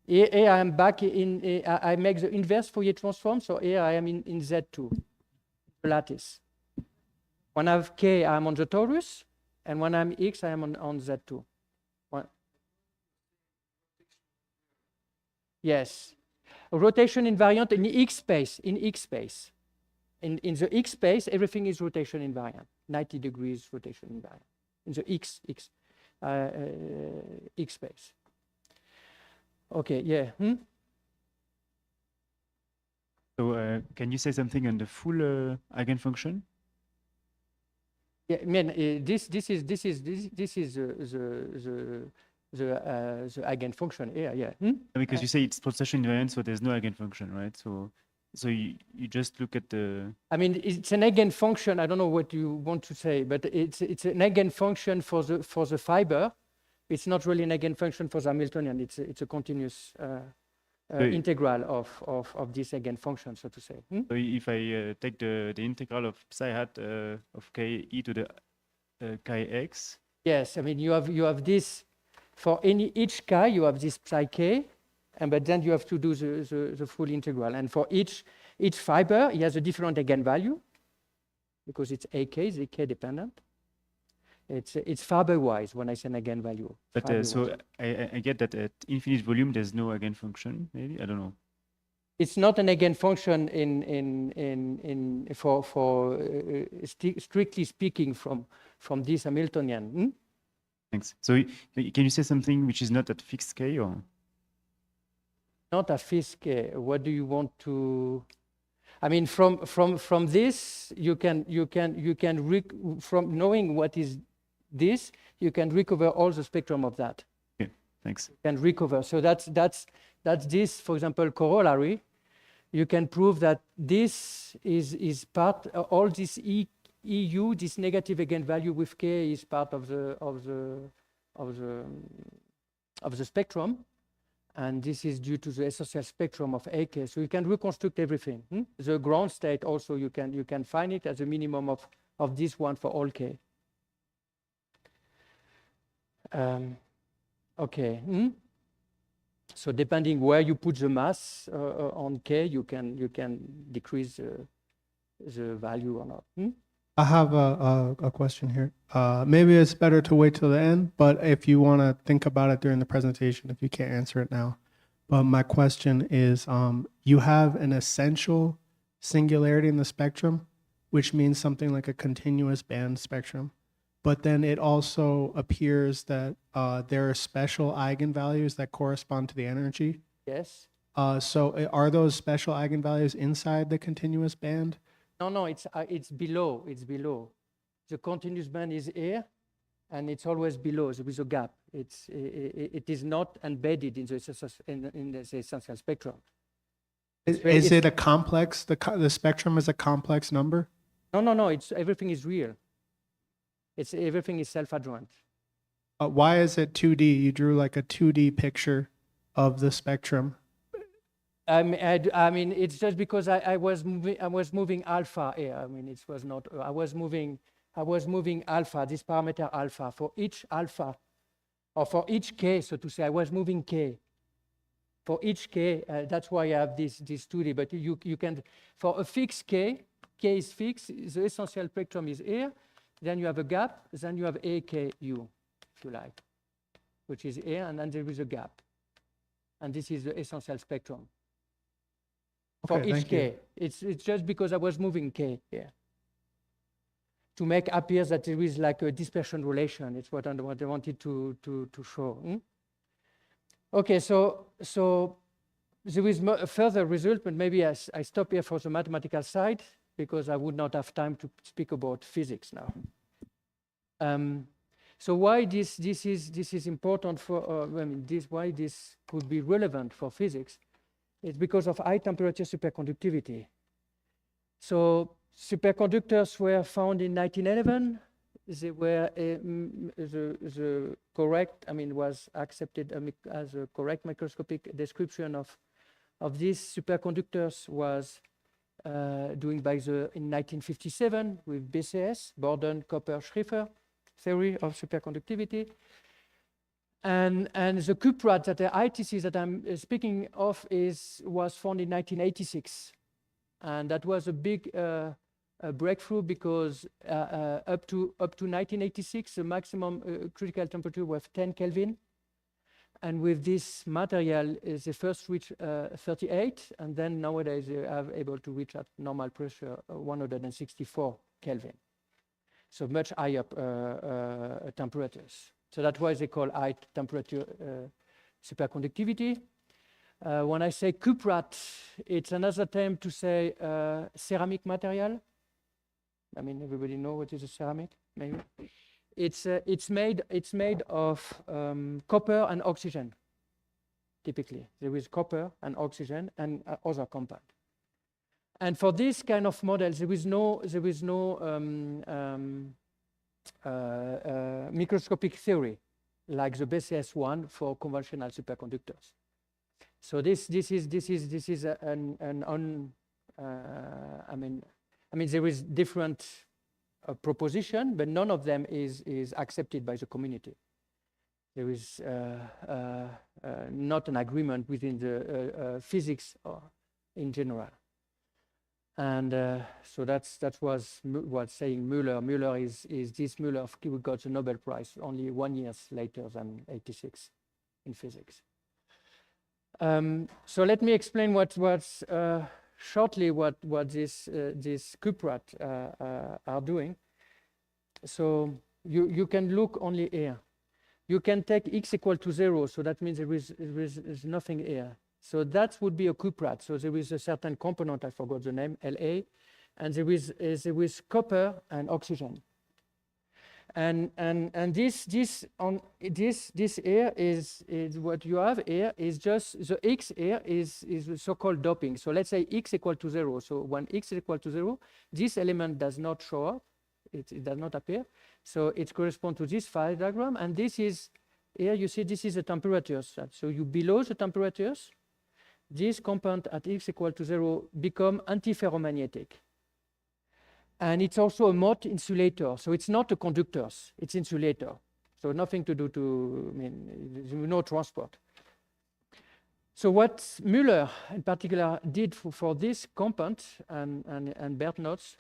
Here I am back in, I make the inverse Fourier transform, so here I am in Z2, lattice. When I have k, I'm on the torus. And when I'm X, I am on Z2. Yes. A rotation invariant in X space, in X space. In the X space, everything is rotation invariant, 90 degrees rotation invariant. In the X space. Okay, yeah. So can you say something on the full eigenfunction? Yeah, I mean, this is the eigenfunction here. Yeah. Because you say it's pulsation invariant, so there's no eigenfunction, right? So you just look at the. I mean, it's an eigenfunction. I don't know what you want to say, but it's an eigenfunction for the fiber. It's not really an eigenfunction for the Hamiltonian. It's a continuous integral of this eigenfunction, so to say. So if I take the integral of psi hat of k e to the chi x. Yes, I mean you have this for each chi you have this psi k, but then you have to do the full integral. And for each fiber, it has a different eigenvalue because it's ak, is k dependent. It's fiber-wise when I say an eigenvalue. But so I get that at infinite volume there's no eigenfunction. Maybe I don't know. It's not an eigenfunction strictly speaking from this Hamiltonian. Thanks. So can you say something which is not at fixed k or? Not a fixed k. What do you want to? I mean, from this you can from knowing what is this, you can recover all the spectrum of that. Okay, thanks. You can recover. So that's this, for example, corollary. You can prove that this is part all this EU, this negative eigenvalue with k is part of the spectrum, and this is due to the essential spectrum of AK. So you can reconstruct everything. The ground state also you can find it as a minimum of this one for all k. Okay. So depending where you put the mass on k, you can decrease the value or not. I have a question here. Maybe it's better to wait till the end, but if you want to think about it during the presentation, if you can't answer it now. But my question is, you have an essential singularity in the spectrum, which means something like a continuous band spectrum. But then it also appears that there are special eigenvalues that correspond to the energy. Yes. So are those special eigenvalues inside the continuous band? No, it's below. It's below. The continuous band is here, and it's always below. There is a gap. It is not embedded in the essential spectrum. Is it a complex? The spectrum is a complex number? No. Everything is real. Everything is self-adjoint. Why is it 2D? You drew like a 2D picture of the spectrum. I mean, it's just because I was moving alpha here. I mean, it was not. I was moving alpha. This parameter alpha for each alpha, or for each k, so to say. I was moving k. For each k, that's why I have this 2D. But you can, for a fixed k is fixed. The essential spectrum is here. Then you have a gap. Then you have AKU, if you like, which is here, and then there is a gap. And this is the essential spectrum. For Okay, each k, it's just because I was moving k here to make appear that there is like a dispersion relation. It's what I wanted to show. Okay, so there is a further result, but maybe I stop here for the mathematical side because I would not have time to speak about physics now. So why this is important for why this could be relevant for physics? It's because of high temperature superconductivity. So superconductors were found in 1911. They were the correct, was accepted as a correct microscopic description of these superconductors was doing in 1957 with BCS, Borden, Copper, Schrieffer theory of superconductivity. And the cuprate that the ITC that I'm speaking of was found in 1986. And that was a big a breakthrough because up to 1986, the maximum critical temperature was 10 Kelvin. And with this material, they first reached 38, and then nowadays they are able to reach at normal pressure 164 Kelvin. So much higher temperatures. So that's why they call high temperature superconductivity. When I say cuprat, it's another term to say ceramic material. I mean, everybody know what is a ceramic, maybe. It's made of copper and oxygen. Typically, there is copper and oxygen and other compound. And for this kind of models, there is no microscopic theory like the BCS one for conventional superconductors. So this is I mean there is different proposition, but none of them is accepted by the community. There is not an agreement within the physics in general. And so that was what saying Müller. Müller is this Müller who got the Nobel Prize only 1 year later than 86 in physics. So let me explain shortly what this cuprat are doing. So you can look only here. You can take x equal to 0, so that means there is nothing here. So that would be a cuprat. So there is a certain component, I forgot the name, La, and there is copper and oxygen. And this here is what you have here is just the x here is so-called doping. So let's say x equal to 0. So when x is equal to 0, this element does not show up. It does not appear. So it corresponds to this Phase diagram. And this is here. You see, this is the temperatures. So you below the temperatures, this compound at x equal to 0 become antiferromagnetic. And it's also a Mott insulator. So it's not a conductor, it's insulator. So nothing to do to, no transport. So what Müller in particular did for this compound, and Bert notes,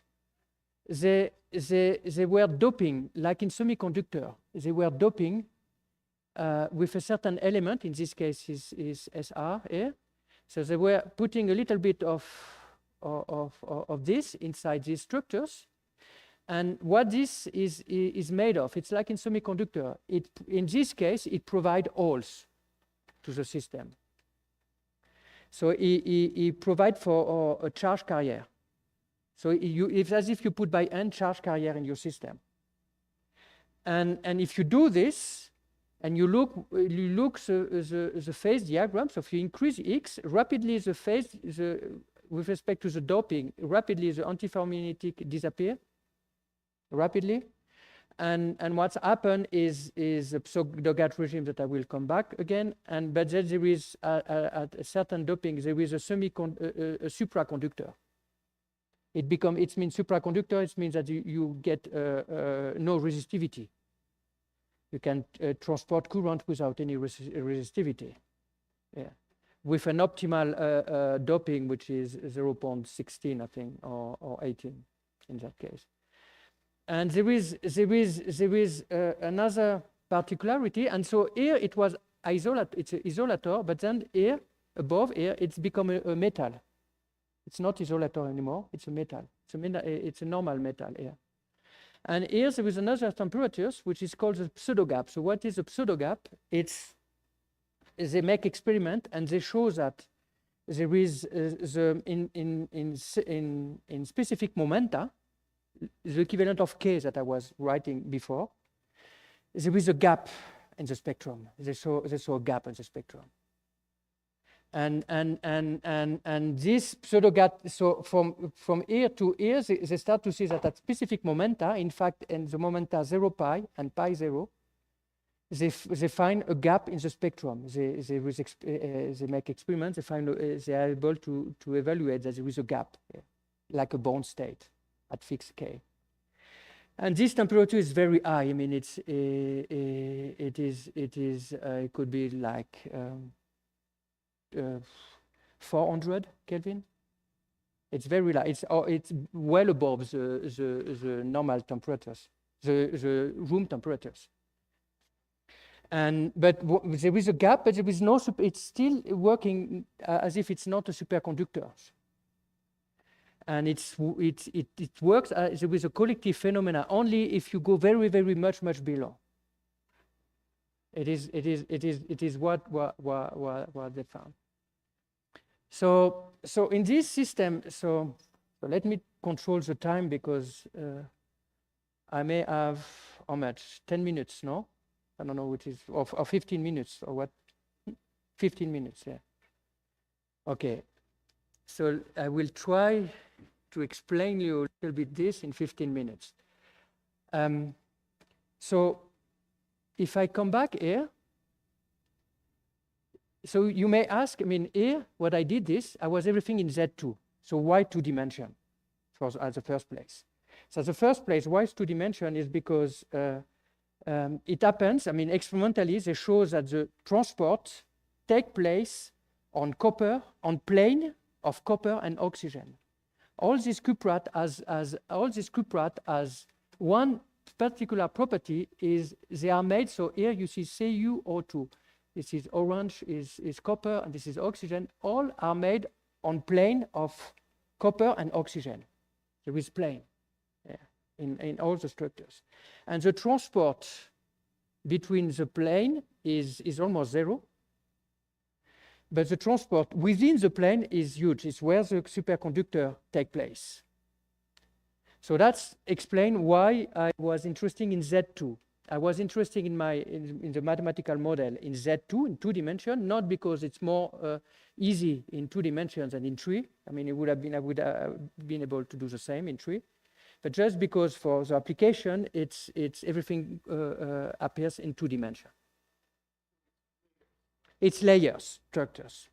they were doping, like in semiconductor, they were doping with a certain element, in this case is SR here. So they were putting a little bit of this inside these structures. And what this is made of, it's like in semiconductor. In this case, it provides holes to the system. So it provides for a charge carrier. So it's as if you put by hand charge carrier in your system. And if you do this, and you look the phase diagram, so if you increase x, rapidly the phase, with respect to the doping, rapidly the antiferromagnetic disappear, rapidly. And what's happened is a pseudo-Dogat regime that I will come back again. But then there is at a certain doping, there is a supraconductor. It means supraconductor. It means that you get no resistivity. You can transport current without any resistivity. Yeah. With an optimal doping, which is 0.16, I think, or 18 in that case. And there is another particularity. And so here it was it's an isolator, but then here, above here, it's become a metal. It's not isolator anymore, it's a metal. It's a normal metal here. And here there is another temperature, which is called the pseudo-gap. So what is a pseudo-gap? They make experiment and they show that there is in specific momenta, the equivalent of K that I was writing before, there is a gap in the spectrum. They saw a gap in the spectrum. And this pseudo gap, so from here to here, they start to see that at specific momenta, in fact, in the momenta 0 pi and pi 0, they find a gap in the spectrum. They make experiments. They are able to evaluate that there is a gap, like a bound state at fixed K. And this temperature is very high. I mean, it could be like 400 Kelvin. It's very light. It's well above the normal temperatures, the room temperatures. But there is a gap, but there is no. It's still working as if it's not a superconductor. And it works with a collective phenomena only if you go very, very much below. It is what they found. So in this system, so let me control the time because I may have how much? 10 minutes, no? I don't know which is, or 15 minutes or what? 15 minutes, yeah. Okay. So I will try to explain you a little bit this in 15 minutes. So if I come back here, so you may ask, I mean, here, what I did this, I was everything in Z2. So why 2 dimension as the first place? So the first place, why is 2 dimension is because it happens, I mean, experimentally, they show that the transport take place on copper, on plane of copper and oxygen. All this cuprat has one particular property is they are made, so here you see CuO2. This is orange, is copper, and this is oxygen. All are made on plane of copper and oxygen. There is plane in all the structures. And the transport between the plane is almost zero. But the transport within the plane is huge. It's where the superconductor takes place. So that's explain why I was interested in Z2. I was interested in the mathematical model in Z2, in 2 dimensions, not because it's more easy in 2 dimensions than in 3. I mean, I would have been able to do the same in 3. But just because for the application, it's everything appears in 2 dimensions. It's layers, structures.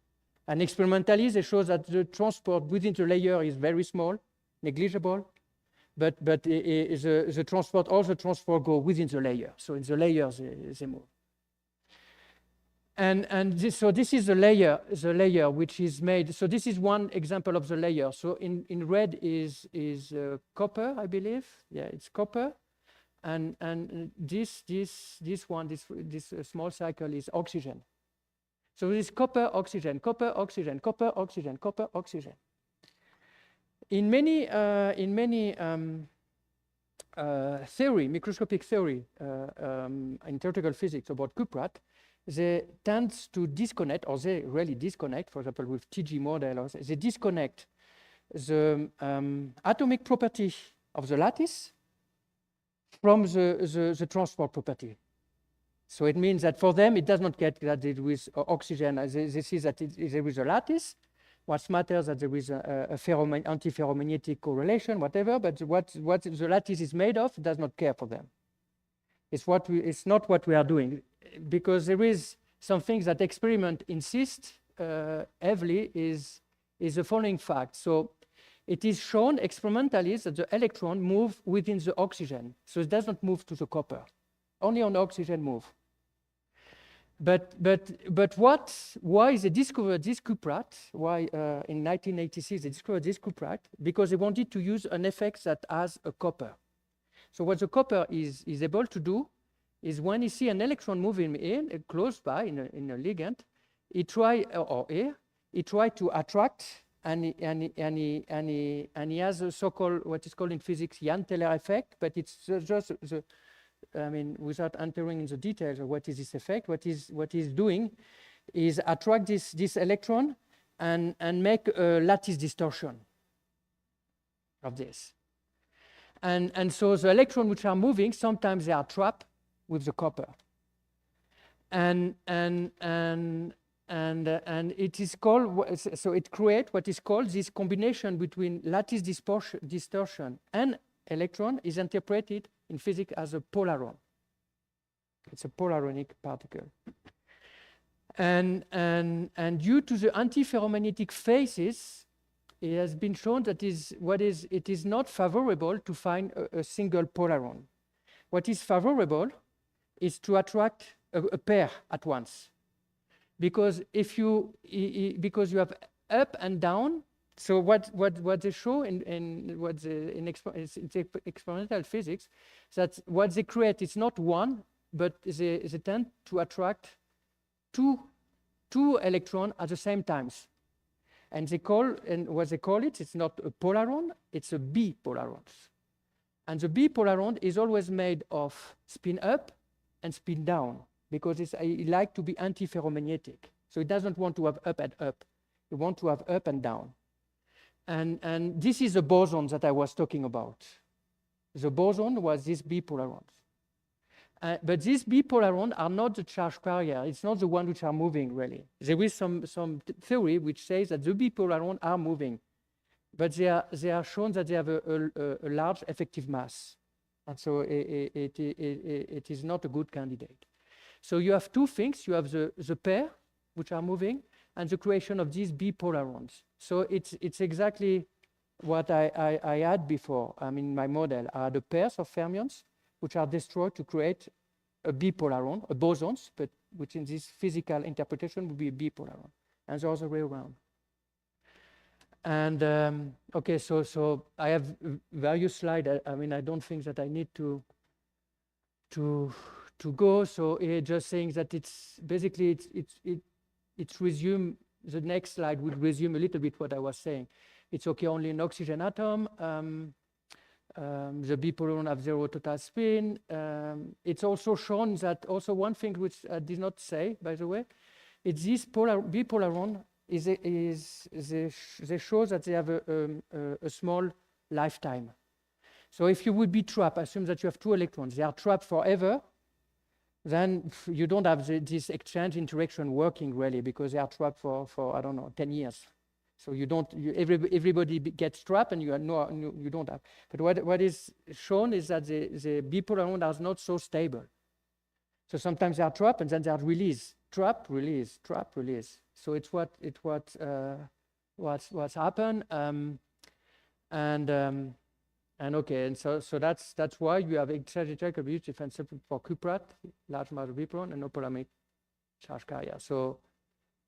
And experimentally, they show that the transport within the layer is very small, negligible, but the transport, all the transport go within the layer. So in the layers, they move. So this is the layer which is made. So this is one example of the layer. So in red is copper, I believe. Yeah, it's copper. And this small cycle is oxygen. So this copper, oxygen, copper, oxygen, copper, oxygen, copper, oxygen. In many theory, microscopic theory in theoretical physics about cuprat, they tend to disconnect, or they really disconnect, for example, with TG model, they disconnect the atomic property of the lattice from the transport property. So it means that for them, it does not get that there is oxygen. They see that there is a lattice. What matters that there is a antiferromagnetic correlation, whatever, but what the lattice is made of does not care for them. It's not what we are doing, because there is some things that experiment insist heavily is the following fact. So it is shown experimentally that the electron move within the oxygen. So it does not move to the copper. Only on oxygen move. But why they discovered this cuprat? Why in 1986 they discovered this cuprat? Because they wanted to use an effect that has a copper. So what the copper is able to do is when you see an electron moving in close by in a ligand, it try to attract and he has a so-called what is called in physics Jahn-Teller effect, but it's just the I mean, without entering in the details of what is this effect, what is doing is attract this electron and make a lattice distortion of this. And so the electrons which are moving, sometimes they are trapped with the copper. And it is called, so it creates what is called this combination between lattice distortion and electron is interpreted in physics as a polaron. It's a polaronic particle. And due to the antiferromagnetic phases, it has been shown that it is not favorable to find a single polaron. What is favorable is to attract a pair at once. Because because you have up and down, So what they show in experimental physics, that what they create is not one, but they tend to attract two electrons at the same times. And what they call it, it's not a polaron, it's a bipolaron. And the bipolaron is always made of spin up and spin down, because it likes to be antiferromagnetic. So it doesn't want to have up and up. It wants to have up and down. And this is the boson that I was talking about. The boson was these bipolarons. But these bipolarons are not the charge carrier. It's not the one which are moving, really. There is some theory which says that the bipolarons are moving, but they are shown that they have a large effective mass. And so it is not a good candidate. So you have two things. You have the pair, which are moving, and the creation of these bipolarons. So it's exactly what I had before. I mean, my model are the pairs of fermions, which are destroyed to create a bipolaron, a bosons, but which in this physical interpretation would be a bipolaron, and the other way around. And okay, so I have various slides. I mean, I don't think that I need to go. So just saying that it's basically it's resume. The next slide would resume a little bit what I was saying. It's okay only an oxygen atom. The bipolaron have zero total spin. It's also shown that also one thing which I did not say, by the way, it's this bipolaron they show that they have a small lifetime. So if you would be trapped, assume that you have two electrons, they are trapped forever, then you don't have this exchange interaction working really, because they are trapped for I don't know, 10 years. So everybody gets trapped, and you don't have. But what is shown is that the bipolaron are not so stable. So sometimes they are trapped, and then they are released. Trap, release, trap, release. So it's what's happened. And okay, and so that's why you have exchange capability for cuprat, large mass bipolaron, and no polaric charge carrier. So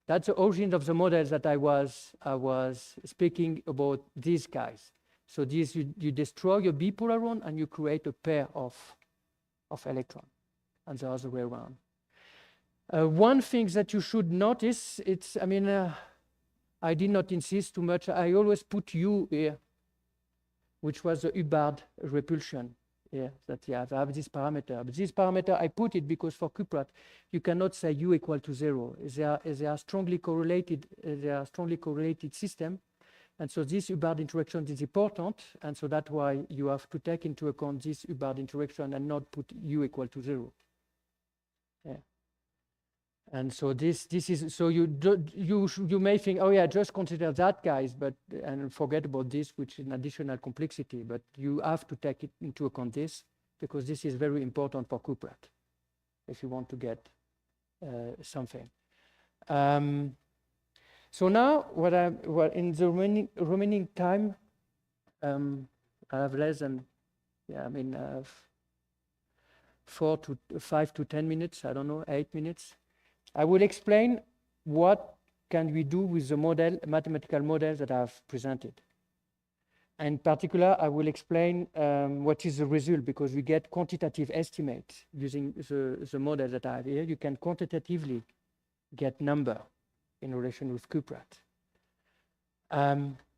that's the origin of the models that I was speaking about these guys. So these you destroy your bipolaron and you create a pair of electrons, and the other way around. One thing that you should notice, I did not insist too much. I always put U here, which was the Hubbard repulsion. Yeah, that I have this parameter. But this parameter, I put it because for cuprat, you cannot say U equal to 0. They are strongly correlated. They are strongly correlated system, and so this Hubbard interaction is important. And so that's why you have to take into account this Hubbard interaction and not put U equal to 0. Yeah. And so this is so you may think, oh yeah, just consider that, guys, and forget about this, which is an additional complexity. But you have to take it into account this, because this is very important for cuprat if you want to get something. So now, what in the remaining time, I have less than 5 to 10 minutes. I don't know, 8 minutes. I will explain what can we do with the mathematical model that I've presented. In particular, I will explain what is the result, because we get quantitative estimates using the model that I have here. You can quantitatively get number in relation with cuprat.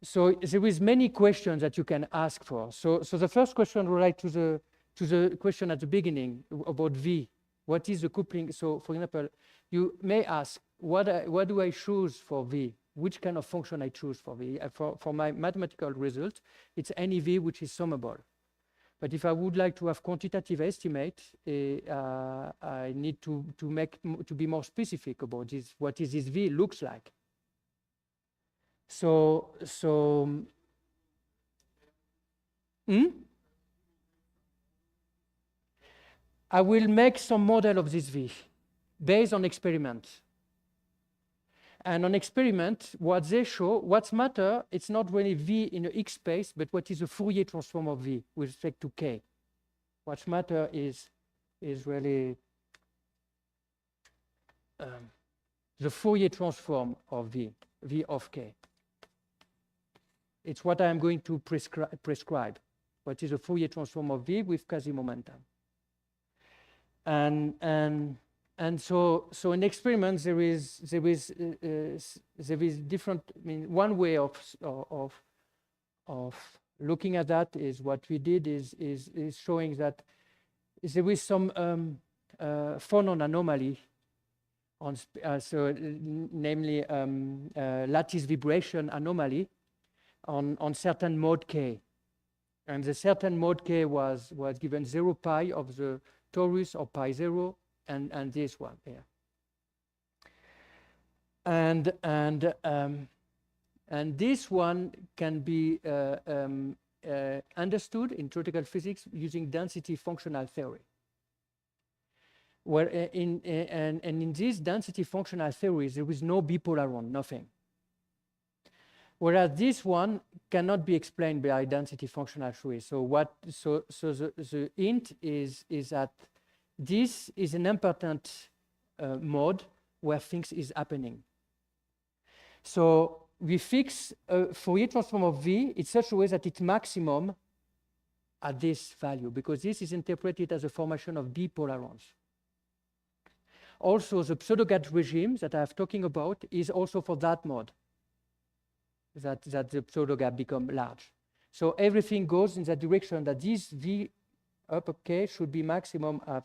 So there is many questions that you can ask for. So the first question relates to the question at the beginning about V. What is the coupling? So for example, you may ask, what do I choose for V? Which kind of function I choose for V? For my mathematical result, it's any V which is summable. But if I would like to have quantitative estimate, I need to be more specific about this. What is this V looks like? So I will make some model of this V based on experiment. And on experiment, what they show, what's matter, it's not really V in a X space, but what is the Fourier transform of V with respect to K. What matter is really the Fourier transform of V of K. It's what I am going to prescribe. What is a Fourier transform of V with quasi-momentum. And so in experiments there is different. I mean, one way of looking at that is what we did is showing that there is some phonon anomaly on namely lattice vibration anomaly on certain mode K, and the certain mode K was given 0 pi of the torus or pi 0 and this one here. And this one can be understood in theoretical physics using density functional theory. Where in this density functional theory, there is no bipolaron, nothing. Whereas this one cannot be explained by density functional theory. So the hint is that this is an important mode where things is happening. So we fix a Fourier transform of V in such a way that it's maximum at this value, because this is interpreted as a formation of bipolarons. Also, the pseudo-gauge regime that I'm talking about is also for that mode, that the pseudo-gap become large. So everything goes in that direction that this V up K should be maximum of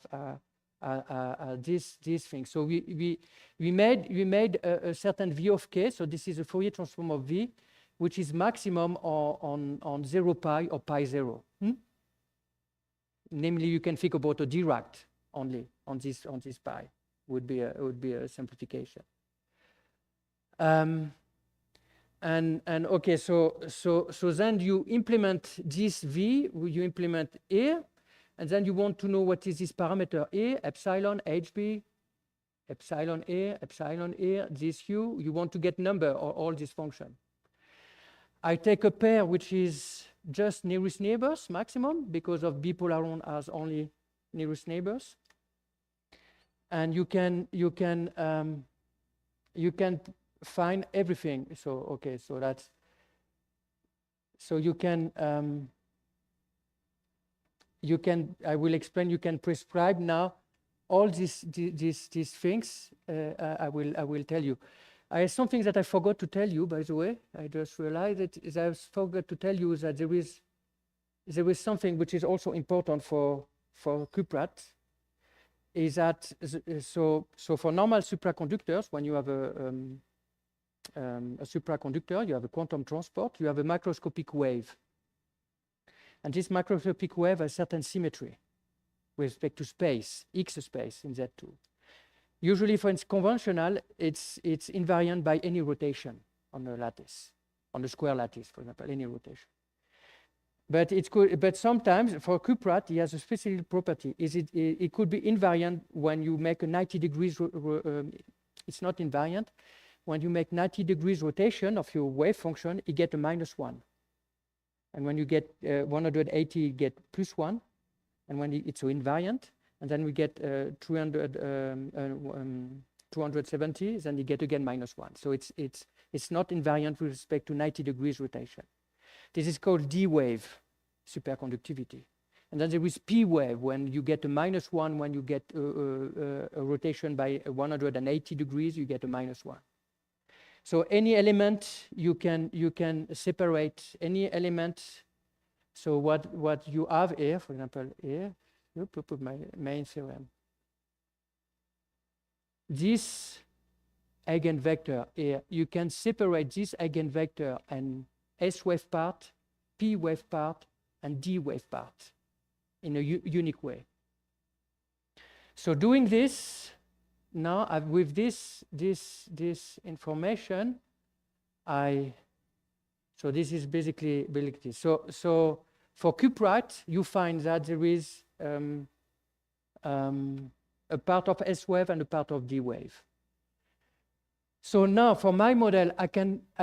this thing. So we made a certain V of K. So this is a Fourier transform of V, which is maximum on 0 pi or pi 0. Namely, you can think about a Dirac only on this pi. Would be a simplification. And okay, so then you implement this V, you implement here, and then you want to know what is this parameter A, epsilon, HB, epsilon A, this U. You want to get number of all these functions. I take a pair which is just nearest neighbors maximum because of bipolaron as only nearest neighbors. And you can find everything. So okay, so that's you can I will explain. You can prescribe now all these things. I will tell you. Something that I forgot to tell you, by the way. I just realized that I forgot to tell you that there is something which is also important for Kuprat. Is that so for normal supraconductors, when you have a supraconductor, you have a quantum transport, you have a macroscopic wave. And this macroscopic wave has certain symmetry with respect to space, X space in Z2. Usually, for instance, conventional, it's invariant by any rotation on the lattice, on the square lattice, for example, any rotation. But it's good. But sometimes for Kuprat, he has a specific property. It could be invariant when you make a 90 degrees. It's not invariant when you make 90 degrees rotation of your wave function. You get a -1, and when you get 180, you get +1, and when it's so invariant, and then we get 270, then you get again -1. So it's not invariant with respect to 90 degrees rotation. This is called D wave superconductivity. And then there is P wave when you get a -1, when you get a rotation by 180 degrees, you get a -1. So any element you can separate any element. So what you have here, for example, here, you put my main theorem. This eigenvector here, you can separate this eigenvector and S wave part, P wave part, and D wave part in a unique way. So doing this now, with this information, so this is basically so for Kuprat, you find that there is a part of S wave and a part of D wave. So now for my model, I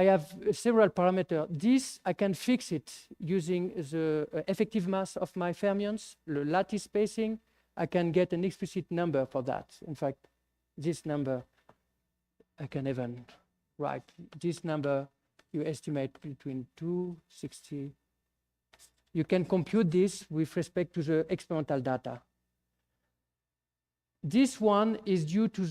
have several parameters. This, I can fix it using the effective mass of my fermions, the lattice spacing. I can get an explicit number for that. In fact, this number, I can even write this number you estimate between 260. You can compute this with respect to the experimental data. This one is due to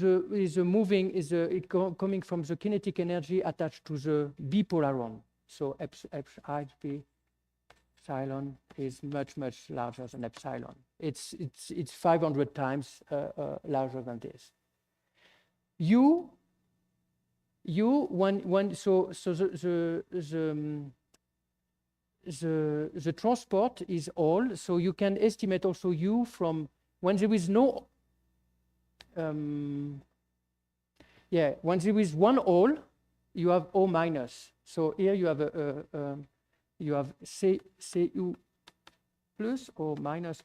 coming from the kinetic energy attached to the bipolaron. So epsilon is much larger than epsilon. It's 500 times larger than this. The transport is all. So you can estimate also U from when there is no. When there is one hole, you have O minus. So here you have you have Cu plus or minus,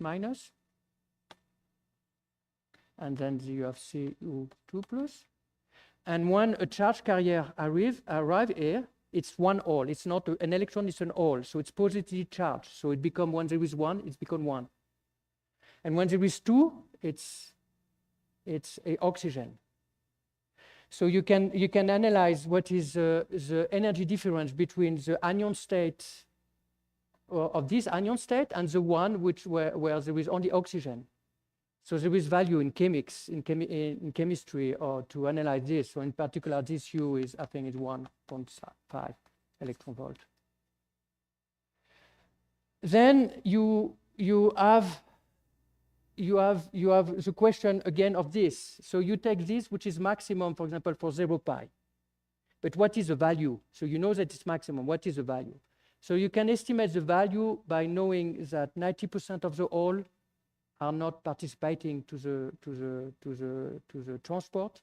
and then you have Cu2 plus. And when a charge carrier arrive here, it's one hole. It's not an electron; it's an hole. So it's positively charged. So it becomes when there is one, it's become one. And when there is two, it's a oxygen. So you can analyze what is the energy difference between the anion state of this anion state and the one where there is only oxygen. So there is value in chemistry or to analyze this. So in particular, this U is, I think, is 1.5 electron volt. Then you have the question again of this. So you take this, which is maximum, for example, for 0 pi. But what is the value? So you know that it's maximum. What is the value? So you can estimate the value by knowing that 90% of the hole are not participating to the transport.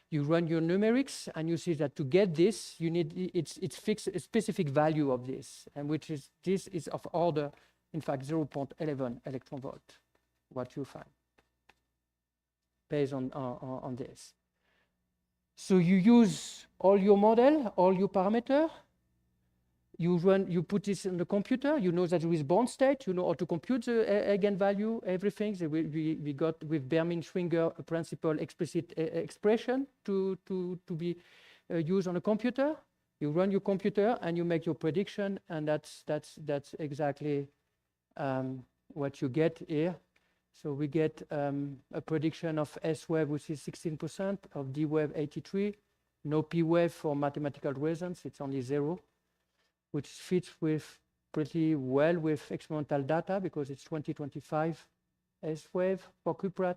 You run your numerics, and you see that to get this, you need it's fixed a specific value of this, and this is of order, in fact, 0.11 electron volt. What you find based on this. So you use all your model, all your parameter. You put this in the computer. You know that there is bond state. You know how to compute the eigenvalue, everything. So we got with Bermin-Schwinger a principal explicit expression to be used on a computer. You run your computer and you make your prediction, and that's exactly what you get here. So we get a prediction of S wave, which is 16%, of D wave 83, no P wave for mathematical reasons. It's only 0. Which fits pretty well with experimental data because it's 2025 S wave for Cuprat,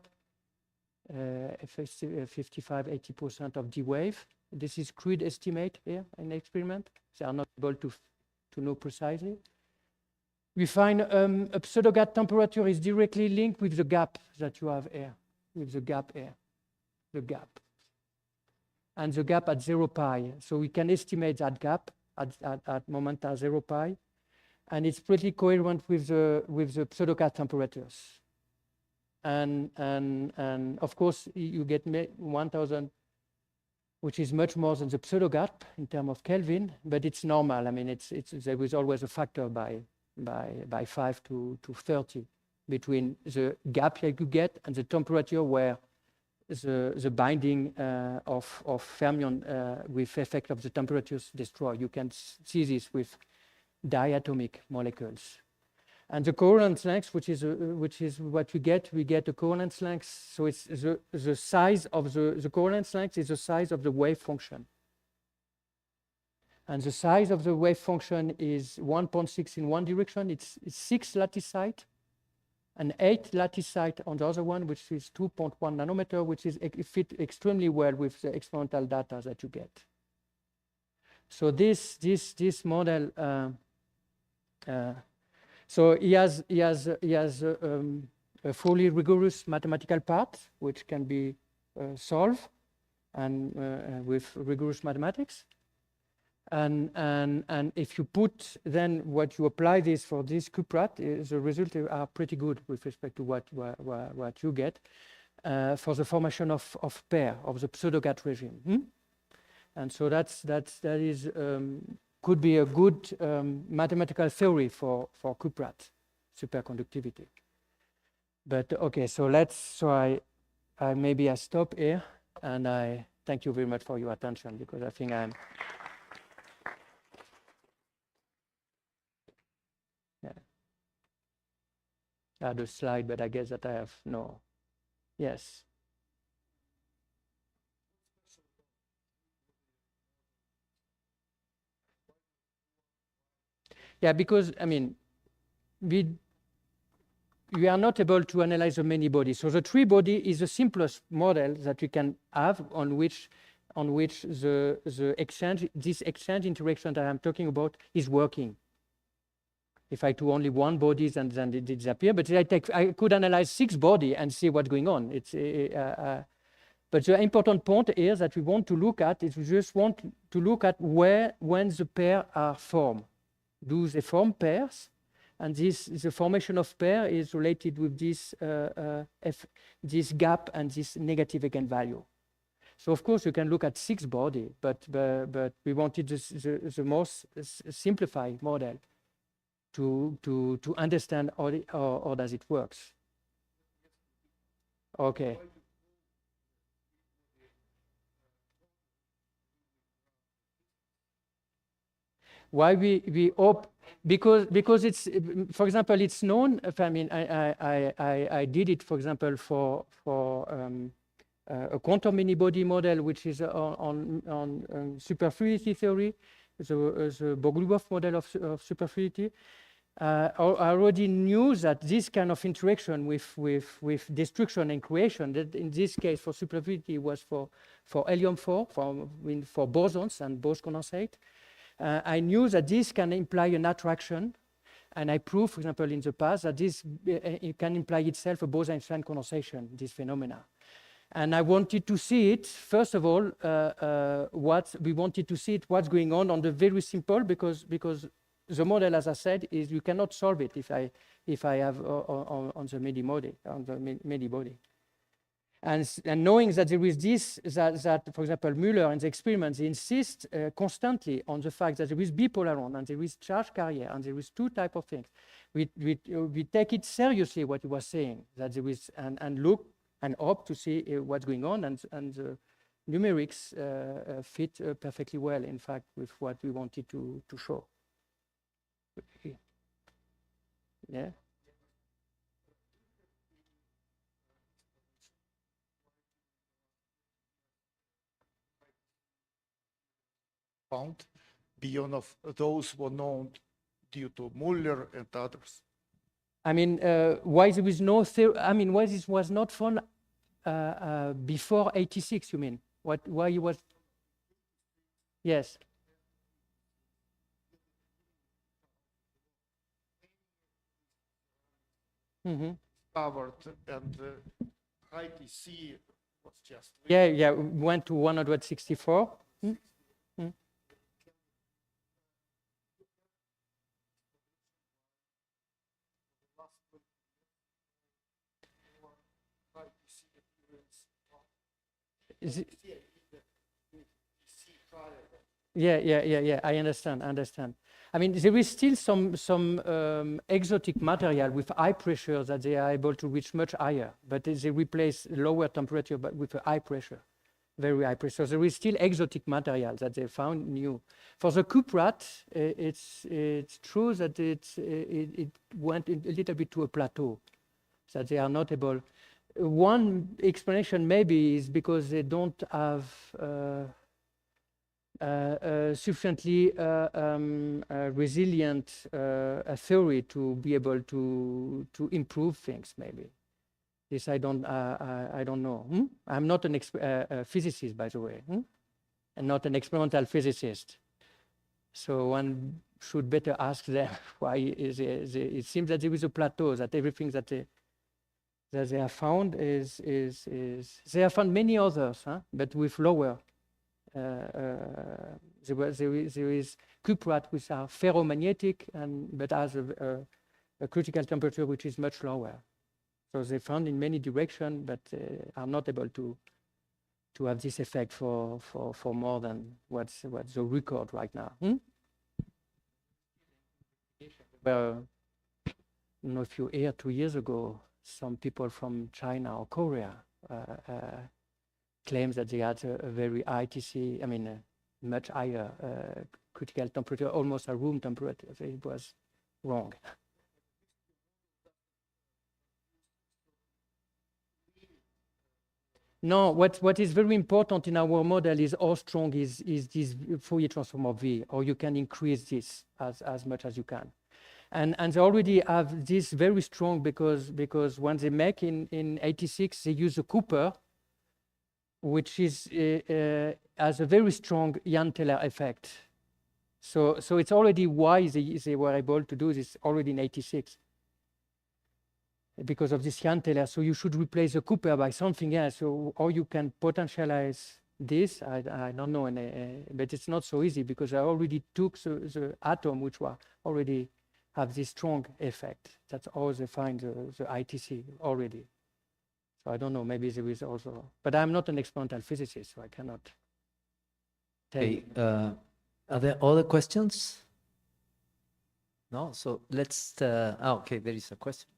55-80% of D wave. This is crude estimate here in experiment. They are not able to know precisely. We find a pseudo-gap temperature is directly linked with the gap that you have here, with the gap here, the gap. And the gap at 0 pi. So we can estimate that gap at momenta 0 pi, and it's pretty coherent with the pseudo-gap temperatures. And of course you get 1000, which is much more than the pseudo-gap in terms of Kelvin, but it's normal. I mean, there is always a factor by 5 to 30 between the gap that you get and the temperature where the binding of fermion with effect of the temperatures destroy. You can see this with diatomic molecules. And the coherence length, which is what we get a coherence length. So it's the size of the coherence length is the size of the wave function. And the size of the wave function is 1.6 in one direction. It's 6 latticite. And 8 latticite on the other one, which is 2.1 nanometer, which is fit extremely well with the experimental data that you get. So this model, so he has a fully rigorous mathematical part, which can be solved and with rigorous mathematics. And if you put then what you apply this for this Cuprat, the results are pretty good with respect to what you get for the formation of pair of the pseudo-gap regime. And so that is could be a good mathematical theory for Cuprat superconductivity. But okay, so I maybe I stop here, and I thank you very much for your attention, because I think I'm I had a slide, but I guess that I have no. Yes. Yeah, because I mean, we are not able to analyze the many bodies. So the three body is the simplest model that we can have on which the exchange, this exchange interaction that I'm talking about is working. If I do only one body, then it disappears. But I could analyze 6 bodies and see what's going on. But the important point here that we want to look at is we just want to look at when the pairs are formed. Do they form pairs? And the formation of pair is related with this gap and this negative eigenvalue. So of course you can look at 6 bodies, but we wanted the most simplified model to understand how does it works. Okay. Why we hope, because it's, for example, it's known. I mean, I did it, for example, for a quantum many-body model, which is on superfluidity theory, the Bogoliubov model of superfluidity. I already knew that this kind of interaction with destruction and creation, that in this case for superfluidity was for helium-4, for bosons and Bose condensate. I knew that this can imply an attraction, and I proved, for example, in the past that this it can imply itself a Bose-Einstein condensation, this phenomena. And I wanted to see it, first of all, we wanted to see what's going on the very simple, because the model, as I said, is you cannot solve it if I have on the many body. And knowing that there is this, that for example, Müller in the experiments insist constantly on the fact that there is bipolaron and there is charge carrier and there is 2 types of things. We take it seriously what he was saying, that there is, and look and hope to see what's going on, and the numerics fit perfectly well, in fact, with what we wanted to show. Yeah. Found beyond of those were known due to Müller and others. I mean, why there was no theory? I mean, why this was not found before 86? You mean why it was? Yes. Mm-hmm. Covered, and ITC was just. Yeah, went to 164. Mm? Mm. Yeah. I understand. I mean, there is still some exotic material with high pressure that they are able to reach much higher, but they replace lower temperature but with a high pressure, very high pressure. There is still exotic material that they found new. For the cuprat, it's true that it went a little bit to a plateau, that they are not able. One explanation maybe is because they don't have sufficiently resilient theory to be able to improve things. Maybe this I don't know. I'm not a physicist, by the way, and not an experimental physicist. So one should better ask them why it seems that there is a plateau, that everything that they have found is they have found many others, but with lower. There is cuprat which are ferromagnetic but has a critical temperature which is much lower. So they found in many directions, but are not able to have this effect for more than what's the record right now. Well, I don't know if you heard 2 years ago, some people from China or Korea claims that they had a very ITC, I mean, a much higher critical temperature, almost a room temperature. So it was wrong. No, what is very important in our model is how strong is this Fourier transform of V, or you can increase this as much as you can. And they already have this very strong because when they make in 86, they use a Cooper, which is has a very strong Jahn-Teller effect. So it's already why they were able to do this already in 86. Because of this Jahn-Teller, so you should replace the Cooper by something else, or you can potentialize this. I don't know, but it's not so easy because I already took the atom which were already have this strong effect. That's how they find the ITC already. So I don't know, maybe there is also, but I'm not an experimental physicist, so I cannot tell you. Okay, are there other questions? No, so let's, okay, there is a question.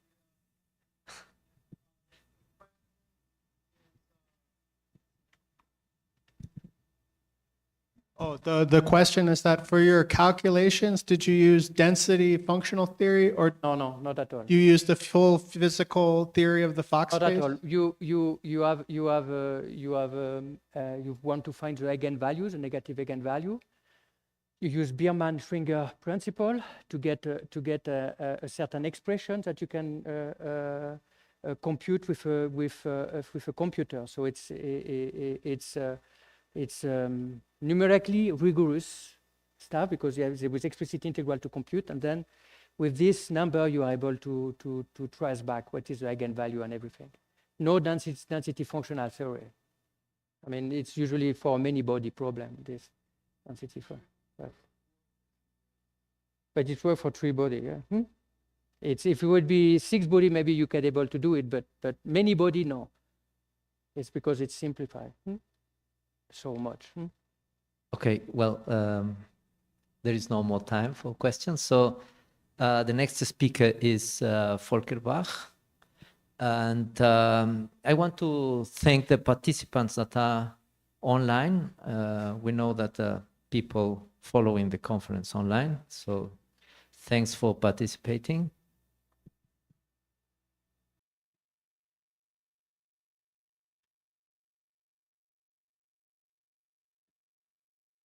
Oh, the question is that for your calculations, did you use density functional theory, or No, not at all. you use the full physical theory of the Fox Not at space? all. You want to find the eigenvalues, the negative eigenvalue. You use Biermann-Schwinger principle to get a certain expression that you can compute with a computer. So it's numerically rigorous stuff because there was explicit integral to compute, and then with this number you are able to trace back what is the eigenvalue and everything. No density functional theory. I mean, it's usually for many body problem, this density function. But it works for 3 body. Yeah? It's if it would be 6 body, maybe you can able to do it, but many body, no. It's because it's simplified so much. Okay, well, there is no more time for questions. So the next speaker is Volker Bach. And I want to thank the participants that are online. We know that people following the conference online. So thanks for participating.